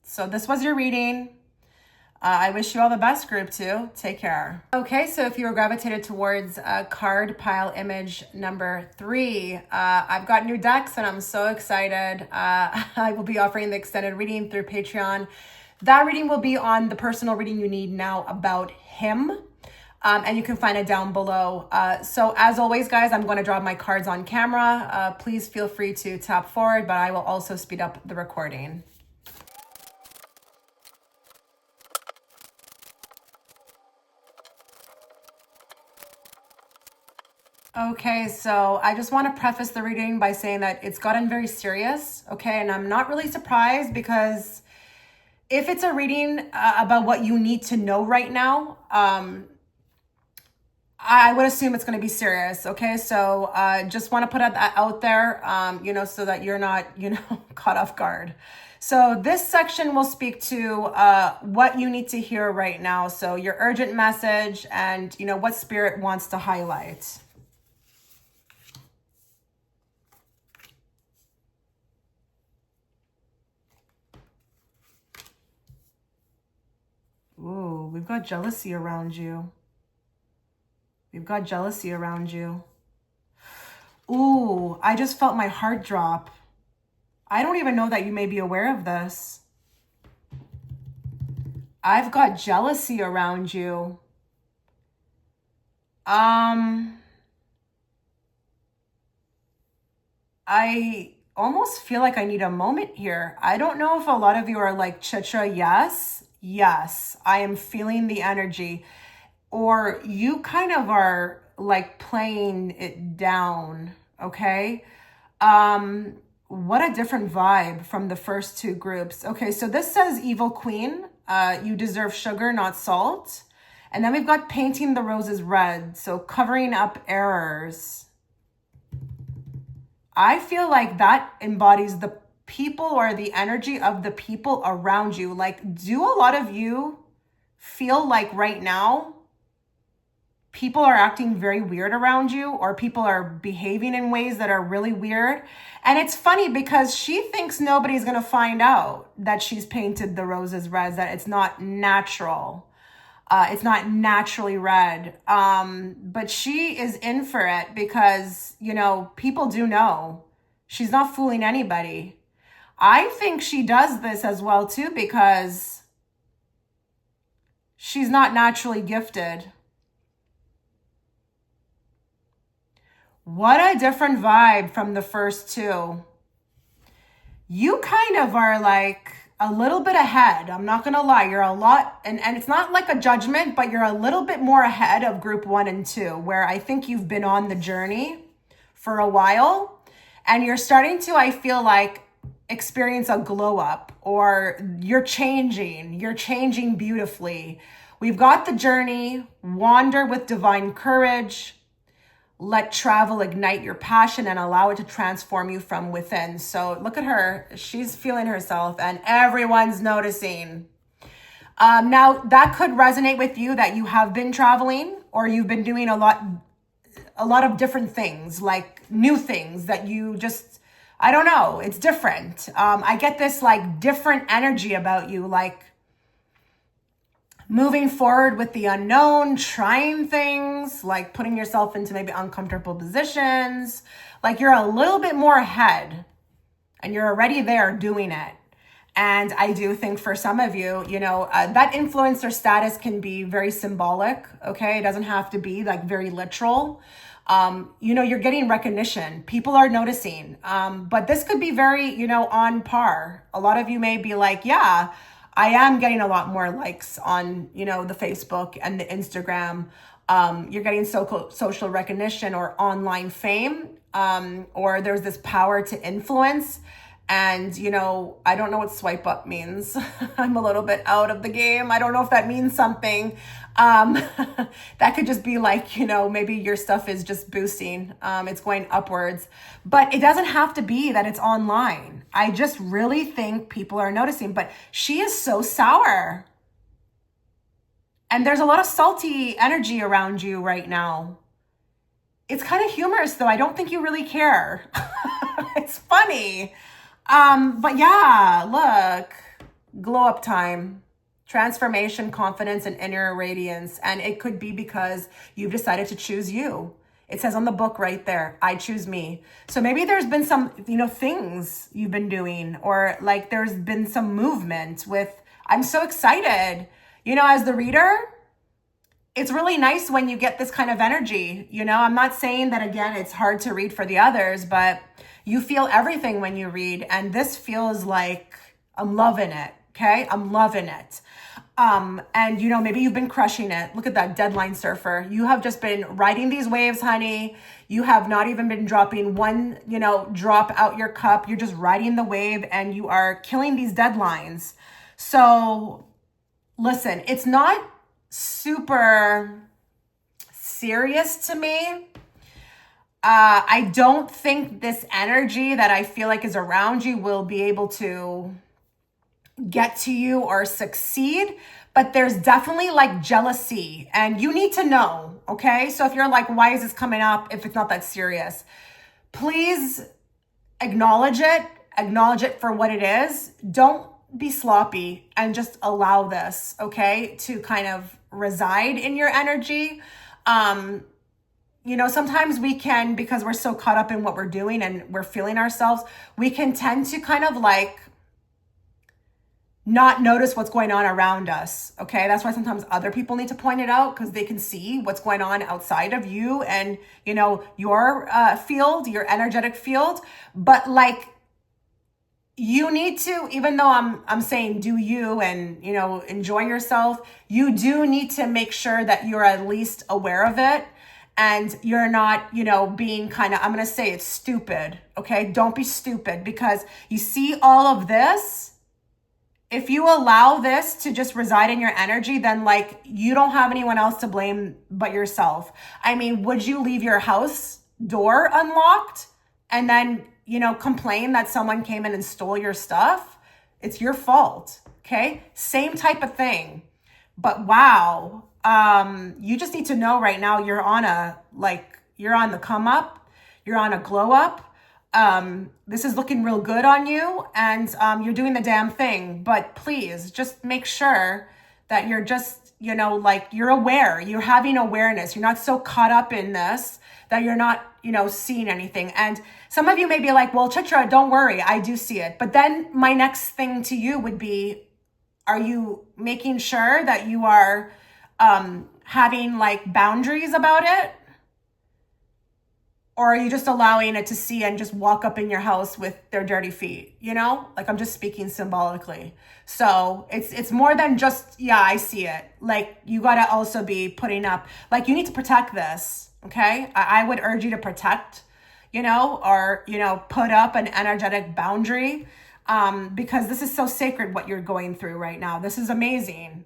So this was your reading. I wish you all the best, group 2. Take care. Okay, so if you were gravitated towards card pile image number 3, I've got new decks and I'm so excited. I will be offering the extended reading through Patreon. That reading will be on the personal reading you need now about him. And you can find it down below. So as always, guys, I'm going to draw my cards on camera. Please feel free to tap forward, but I will also speed up the recording. Okay, so I just want to preface the reading by saying that it's gotten very serious, okay? And I'm not really surprised, because if it's a reading about what you need to know right now, I would assume it's going to be serious, okay? So just want to put that out there, so that you're not, caught off guard. So this section will speak to what you need to hear right now. So your urgent message and, what Spirit wants to highlight. Ooh, we've got jealousy around you. We've got jealousy around you. Ooh, I just felt my heart drop. I don't even know that you may be aware of this. I've got jealousy around you. I almost feel like I need a moment here. I don't know if a lot of you are like, Chitra, yes, yes, I am feeling the energy. Or you kind of are like playing it down, okay? What a different vibe from the first two groups. Okay, so this says Evil Queen. You deserve sugar, not salt. And then we've got painting the roses red, so covering up errors. I feel like that embodies the people or the energy of the people around you. Like, do a lot of you feel like right now people are acting very weird around you, or people are behaving in ways that are really weird? And it's funny because she thinks nobody's going to find out that she's painted the roses red, that it's not natural. It's not naturally red. But she is in for it because, you know, people do know. She's not fooling anybody. I think she does this as well too because she's not naturally gifted. What a different vibe from the first two. You kind of are like a little bit ahead. I'm not going to lie. You're a lot, and it's not like a judgment, but you're a little bit more ahead of group 1 and 2, where I think you've been on the journey for a while and you're starting to, I feel like, experience a glow up, or you're changing beautifully. We've got the journey, wander with divine courage. Let travel ignite your passion and allow it to transform you from within. So look at her. She's feeling herself and everyone's noticing. Now, that could resonate with you, that you have been traveling or you've been doing a lot of different things, like new things that you just, I don't know, it's different. I get this like different energy about you, like moving forward with the unknown, trying things, like putting yourself into maybe uncomfortable positions. Like you're a little bit more ahead and you're already there doing it. And I do think for some of you, you know, that influencer status can be very symbolic, okay? It doesn't have to be like very literal. You know, you're getting recognition. People are noticing. But this could be very, you know, on par. A lot of you may be like, yeah, I am getting a lot more likes on, you know, the Facebook and the Instagram. You're getting social recognition or online fame, or there's this power to influence. And, you know, I don't know what swipe up means. I'm a little bit out of the game. I don't know if that means something. That could just be like, you know, maybe your stuff is just boosting. It's going upwards. But it doesn't have to be that it's online. I just really think people are noticing. But she is so sour. And there's a lot of salty energy around you right now. It's kind of humorous, though. I don't think you really care. It's funny. But yeah, look, glow up time, transformation, confidence, and inner radiance. And it could be because you've decided to choose you. It says on the book right there, I choose me. So maybe there's been some, you know, things you've been doing, or like there's been some movement with, I'm so excited, you know, as the reader. It's really nice when you get this kind of energy. You know, I'm not saying that, again, it's hard to read for the others, but you feel everything when you read. And this feels like I'm loving it. Okay. I'm loving it. And you know, maybe you've been crushing it. Look at that deadline surfer. You have just been riding these waves, honey. You have not even been dropping one, you know, drop out your cup. You're just riding the wave and you are killing these deadlines. So listen, it's not super serious to me. I don't think this energy that I feel like is around you will be able to get to you or succeed, but there's definitely like jealousy and you need to know, okay? So if you're like, why is this coming up if it's not that serious? Please acknowledge it for what it is. Don't be sloppy and just allow this, okay, to kind of reside in your energy. You know, sometimes we can, because we're so caught up in what we're doing and we're feeling ourselves, we can tend to kind of like not notice what's going on around us. Okay. That's why sometimes other people need to point it out, because they can see what's going on outside of you and, you know, your field, your energetic field. But like, you need to, even though I'm saying do you and, you know, enjoy yourself, you do need to make sure that you're at least aware of it. And you're not, you know, being kind of, I'm going to say it's stupid. Okay. Don't be stupid, because you see all of this. If you allow this to just reside in your energy, then like you don't have anyone else to blame but yourself. I mean, would you leave your house door unlocked and then, you know, complain that someone came in and stole your stuff? It's your fault. Okay. Same type of thing. But wow. You just need to know right now you're on you're on the come up, you're on a glow up. This is looking real good on you, and you're doing the damn thing. But please just make sure that you're just, you know, like you're aware, you're having awareness. You're not so caught up in this that you're not, you know, seeing anything. And some of you may be like, well, Chitra, don't worry, I do see it. But then my next thing to you would be, are you making sure that you are having like boundaries about it? Or are you just allowing it to see and just walk up in your house with their dirty feet? You know, like I'm just speaking symbolically. So it's more than just, yeah, I see it. Like you got to also be putting up, like you need to protect this. Okay. I would urge you to protect, you know, or, you know, put up an energetic boundary, because this is so sacred what you're going through right now. This is amazing.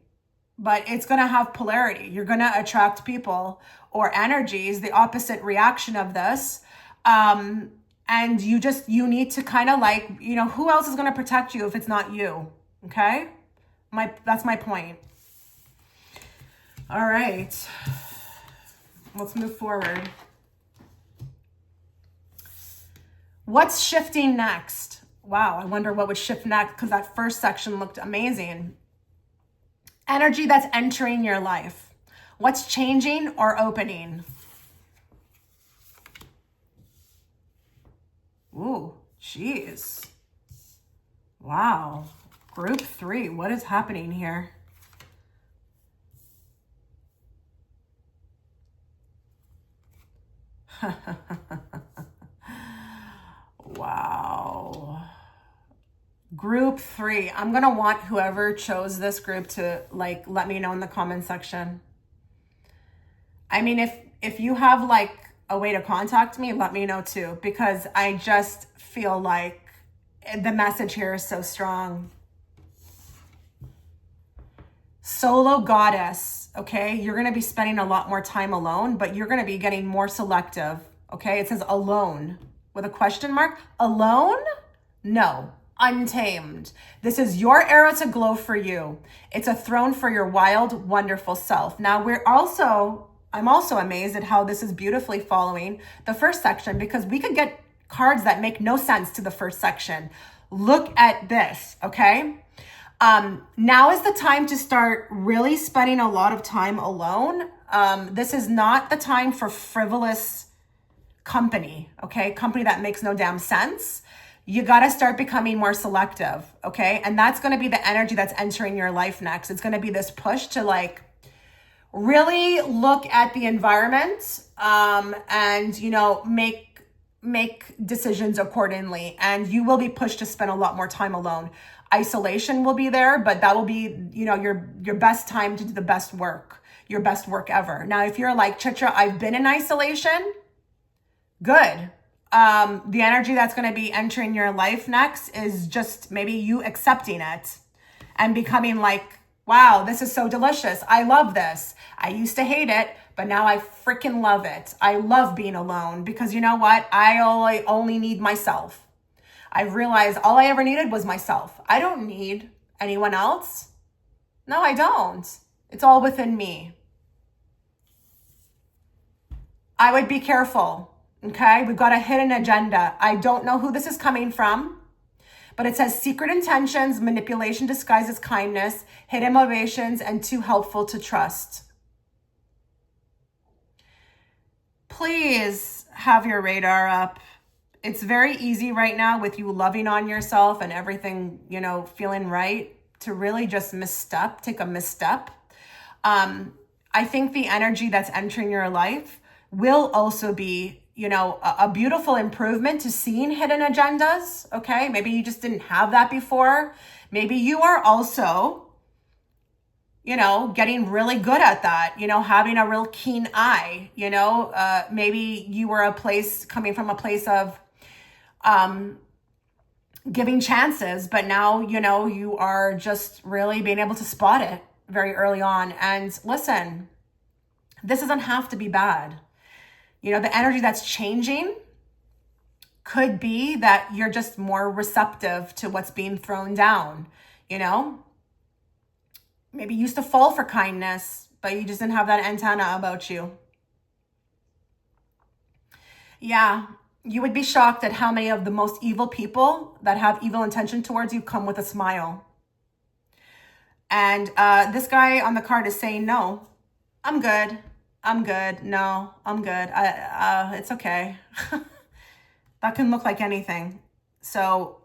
But it's going to have polarity. You're going to attract people or energies, the opposite reaction of this. And you need to kind of like, you know, who else is going to protect you if it's not you? Okay. That's my point. All right. Let's move forward. What's shifting next? Wow. I wonder what would shift next, because that first section looked amazing. Energy that's entering your life. What's changing or opening? Ooh, geez. Wow. Group 3, what is happening here? Wow. Group 3. I'm going to want whoever chose this group to like let me know in the comment section. I mean, if you have like a way to contact me, let me know too, because I just feel like the message here is so strong. Solo goddess, okay? You're going to be spending a lot more time alone, but you're going to be getting more selective, okay? It says alone with a question mark. Alone? No. Untamed. This is your era to glow for you. It's a throne for your wild, wonderful self. Now I'm also amazed at how this is beautifully following the first section, because we could get cards that make no sense to the first section. Look at this, okay? Now is the time to start really spending a lot of time alone. This is not the time for frivolous company, okay? Company that makes no damn sense. You got to start becoming more selective, okay? And that's going to be the energy that's entering your life next. It's going to be this push to like really look at the environment, and, you know, make decisions accordingly. And you will be pushed to spend a lot more time alone. Isolation will be there, but that will be, you know, your best time to do the best work, your best work ever. Now, if you're like, Chitra, I've been in isolation, good. The energy that's going to be entering your life next is just maybe you accepting it and becoming like, wow, this is so delicious. I love this. I used to hate it, but now I freaking love it. I love being alone, because you know what? I only need myself. I realized all I ever needed was myself. I don't need anyone else. No, I don't. It's all within me. I would be careful. Okay, we've got a hidden agenda. I don't know who this is coming from, but it says secret intentions, manipulation disguised as kindness, hidden motivations, and too helpful to trust. Please have your radar up. It's very easy right now with you loving on yourself and everything, you know, feeling right. to really just take a misstep. I think the energy that's entering your life will also be, a beautiful improvement to seeing hidden agendas. Okay. Maybe you just didn't have that before. Maybe you are also, getting really good at that, having a real keen eye, maybe you were coming from a place of, giving chances, but now, you are just really being able to spot it very early on. And listen, this doesn't have to be bad. The energy that's changing could be that you're just more receptive to what's being thrown down, Maybe you used to fall for kindness, but you just didn't have that antenna about you. Yeah, you would be shocked at how many of the most evil people that have evil intention towards you come with a smile. And this guy on the card is saying, no, I'm good. I'm good. No, I'm good. It's okay. That can look like anything. So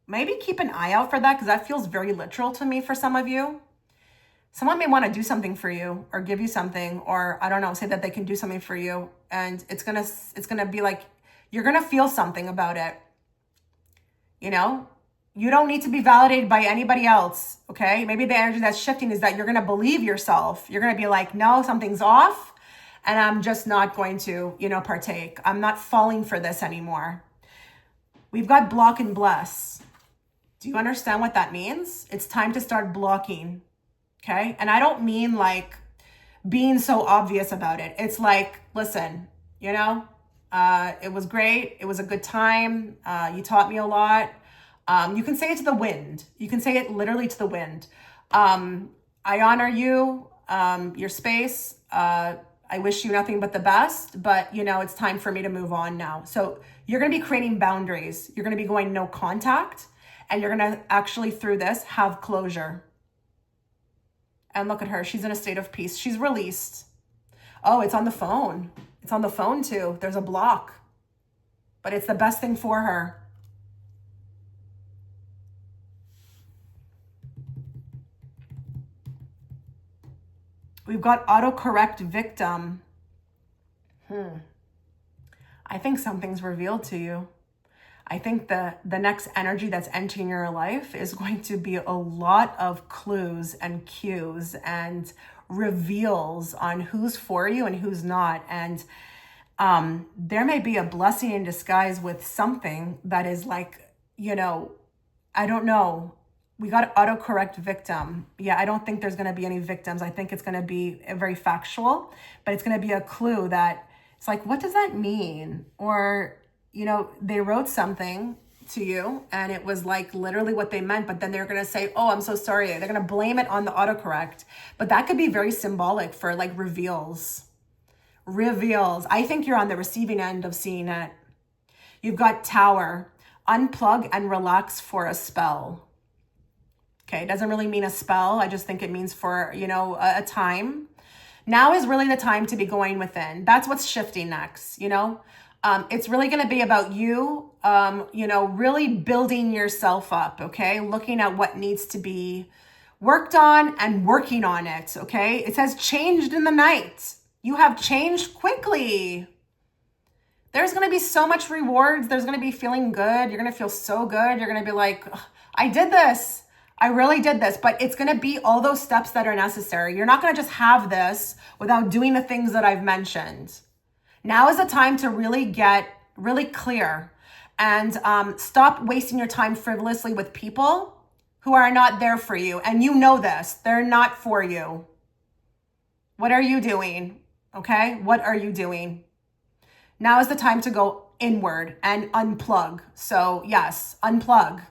maybe keep an eye out for that, because that feels very literal to me for some of you. Someone may want to do something for you or give you something, or I don't know, say that they can do something for you. And it's going to be like, you're going to feel something about it. You don't need to be validated by anybody else. Okay. Maybe the energy that's shifting is that you're going to believe yourself. You're going to be like, no, something's off and I'm just not going to, partake. I'm not falling for this anymore. We've got block and bless. Do you understand what that means? It's time to start blocking. Okay. And I don't mean like being so obvious about it. It's like, listen, it was great. It was a good time. You taught me a lot. You can say it to the wind. You can say it literally to the wind. I honor you, your space. I wish you nothing but the best, but it's time for me to move on now. So you're going to be creating boundaries. You're going to be going no contact, and you're going to actually through this have closure. And look at her. She's in a state of peace. She's released. Oh, it's on the phone. It's on the phone too. There's a block, but it's the best thing for her. We've got autocorrect victim. I think something's revealed to you. I think the next energy that's entering your life is going to be a lot of clues and cues and reveals on who's for you and who's not. And there may be a blessing in disguise with something that is like, I don't know. We got autocorrect victim. Yeah, I don't think there's going to be any victims. I think it's going to be very factual, but it's going to be a clue that it's like, what does that mean? Or, they wrote something to you and it was like literally what they meant, but then they're going to say, oh, I'm so sorry. They're going to blame it on the autocorrect, but that could be very symbolic for like reveals. I think you're on the receiving end of seeing it. You've got tower, unplug and relax for a spell. Okay, it doesn't really mean a spell. I just think it means for, a time. Now is really the time to be going within. That's what's shifting next, It's really going to be about you, really building yourself up, okay? Looking at what needs to be worked on and working on it, okay? It says changed in the night. You have changed quickly. There's going to be so much rewards. There's going to be feeling good. You're going to feel so good. You're going to be like, I did this. I really did this, but it's going to be all those steps that are necessary. You're not going to just have this without doing the things that I've mentioned. Now is the time to really get really clear and stop wasting your time frivolously with people who are not there for you. And you know this, they're not for you. What are you doing? Okay, what are you doing? Now is the time to go inward and unplug. So yes, unplug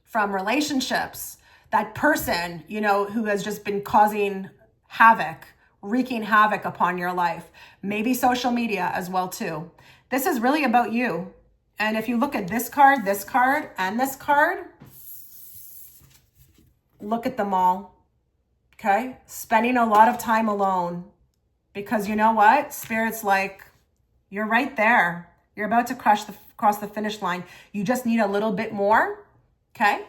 from relationships, that person, who has just been causing havoc, wreaking havoc upon your life, maybe social media as well too. This is really about you. And if you look at this card, and this card, look at them all, okay? Spending a lot of time alone, because you know what? Spirit's like, you're right there. You're about to cross the finish line. You just need a little bit more, okay?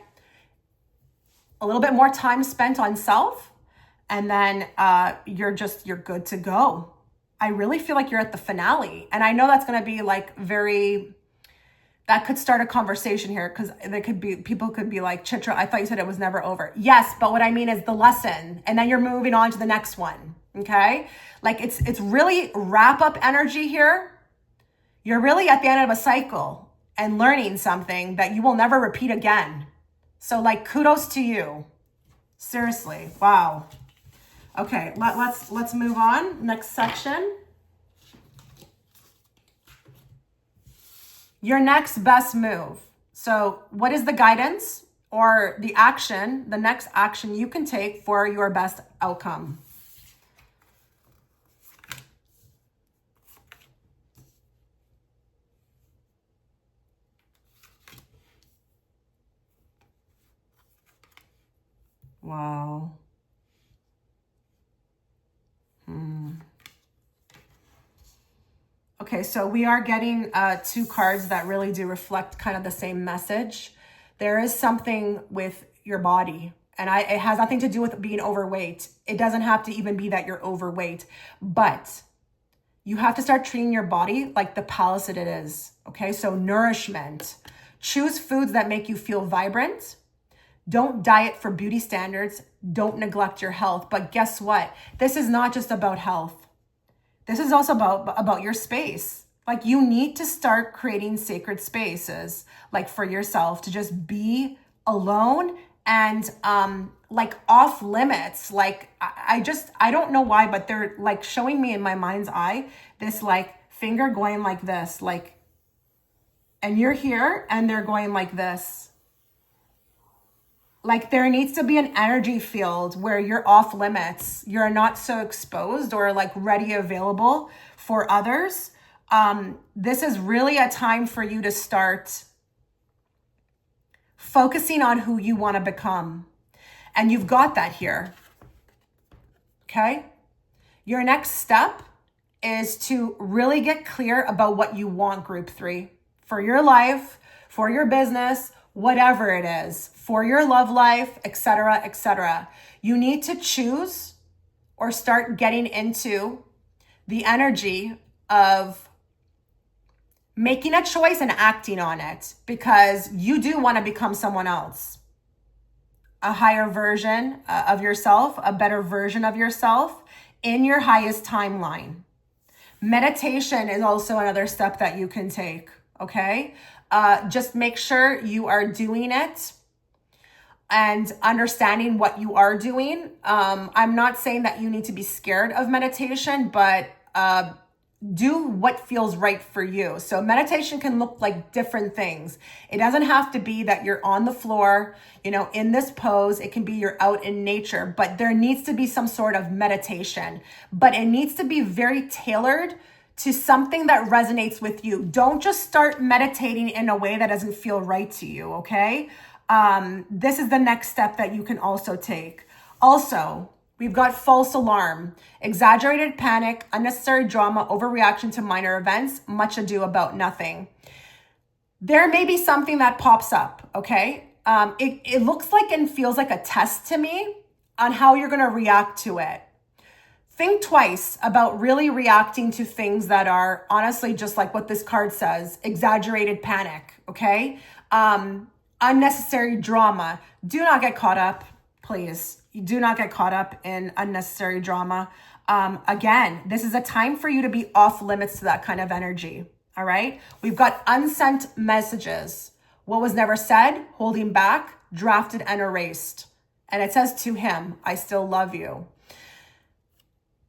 a little bit more time spent on self, and then you're good to go. I really feel like you're at the finale. And I know that's going to be like that could start a conversation here, because people could be like, Chitra, I thought you said it was never over. Yes, but what I mean is the lesson, and then you're moving on to the next one. Okay? Like it's really wrap up energy here. You're really at the end of a cycle and learning something that you will never repeat again. So like, kudos to you. Seriously. Wow. Okay, let's move on. Next section. Your next best move. So what is the guidance or the next action you can take for your best outcome? Wow. Okay, so we are getting two cards that really do reflect kind of the same message. There is something with your body, and it has nothing to do with being overweight. It doesn't have to even be that you're overweight, but you have to start treating your body like the palace that it is. Okay, so nourishment. Choose foods that make you feel vibrant. Don't diet for beauty standards. Don't neglect your health. But guess what? This is not just about health. This is also about your space. Like, you need to start creating sacred spaces, like for yourself, to just be alone and like off limits. Like I don't know why, but they're like showing me in my mind's eye this like finger going like this, like, and you're here and they're going like this. Like, there needs to be an energy field where you're off limits. You're not so exposed or like ready, available for others. This is really a time for you to start focusing on who you want to become. And you've got that here. Okay? Your next step is to really get clear about what you want, group 3, for your life, for your business, whatever it is, for your love life, etc., etc. You need to choose or start getting into the energy of making a choice and acting on it, because you do want to become someone else, a higher version of yourself, a better version of yourself in your highest timeline. Meditation is also another step that you can take, okay? Just make sure you are doing it and understanding what you are doing. I'm not saying that you need to be scared of meditation, but do what feels right for you. So meditation can look like different things. It doesn't have to be that you're on the floor, in this pose. It can be you're out in nature, but there needs to be some sort of meditation, but it needs to be very tailored to something that resonates with you. Don't just start meditating in a way that doesn't feel right to you, okay? This is the next step that you can also take. Also, we've got false alarm, exaggerated panic, unnecessary drama, overreaction to minor events, much ado about nothing. There may be something that pops up, okay? It looks like and feels like a test to me on how you're gonna react to it. Think twice about really reacting to things that are honestly just like what this card says, exaggerated panic, okay? Unnecessary drama. Do not get caught up, please. You do not get caught up in unnecessary drama. Again, this is a time for you to be off limits to that kind of energy, all right? We've got unsent messages. What was never said, holding back, drafted and erased. And it says to him, I still love you.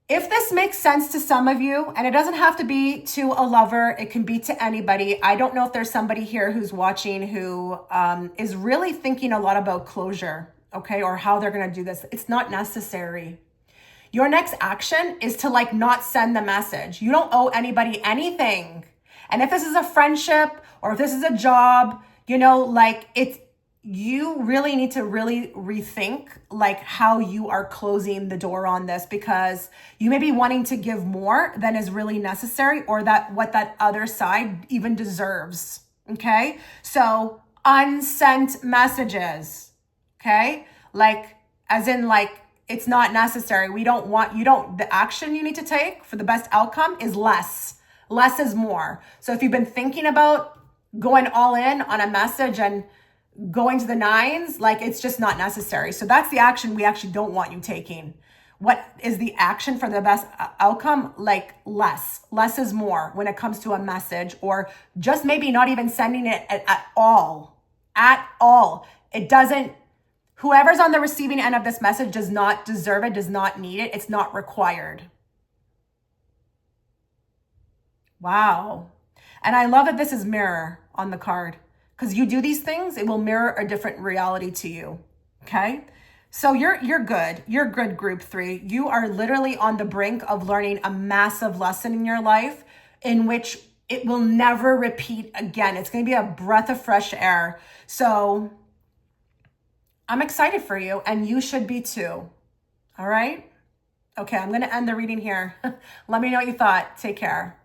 If this makes sense to some of you, and it doesn't have to be to a lover, it can be to anybody. I don't know if there's somebody here who's watching who is really thinking a lot about closure, okay, or how they're going to do this. It's not necessary. Your next action is to like not send the message. You don't owe anybody anything. And if this is a friendship or if this is a job, you really need to really rethink like how you are closing the door on this, because you may be wanting to give more than is really necessary, or that what that other side even deserves. Okay. So unsent messages. Okay. Like, as in like, it's not necessary. We don't want, the action you need to take for the best outcome is less. Less is more. So if you've been thinking about going all in on a message and going to the nines, like, it's just not necessary. So that's the action we actually don't want you taking. What is the action for the best outcome? Like, less. Less is more when it comes to a message, or just maybe not even sending it at all. At all. It doesn't, whoever's on the receiving end of this message does not deserve it, does not need it. It's not required. Wow. And I love that this is mirror on the card, because you do these things, it will mirror a different reality to you. Okay? So you're good. You're good, group 3. You are literally on the brink of learning a massive lesson in your life in which it will never repeat again. It's going to be a breath of fresh air. So I'm excited for you, and you should be too. All right? Okay, I'm going to end the reading here. Let me know what you thought. Take care.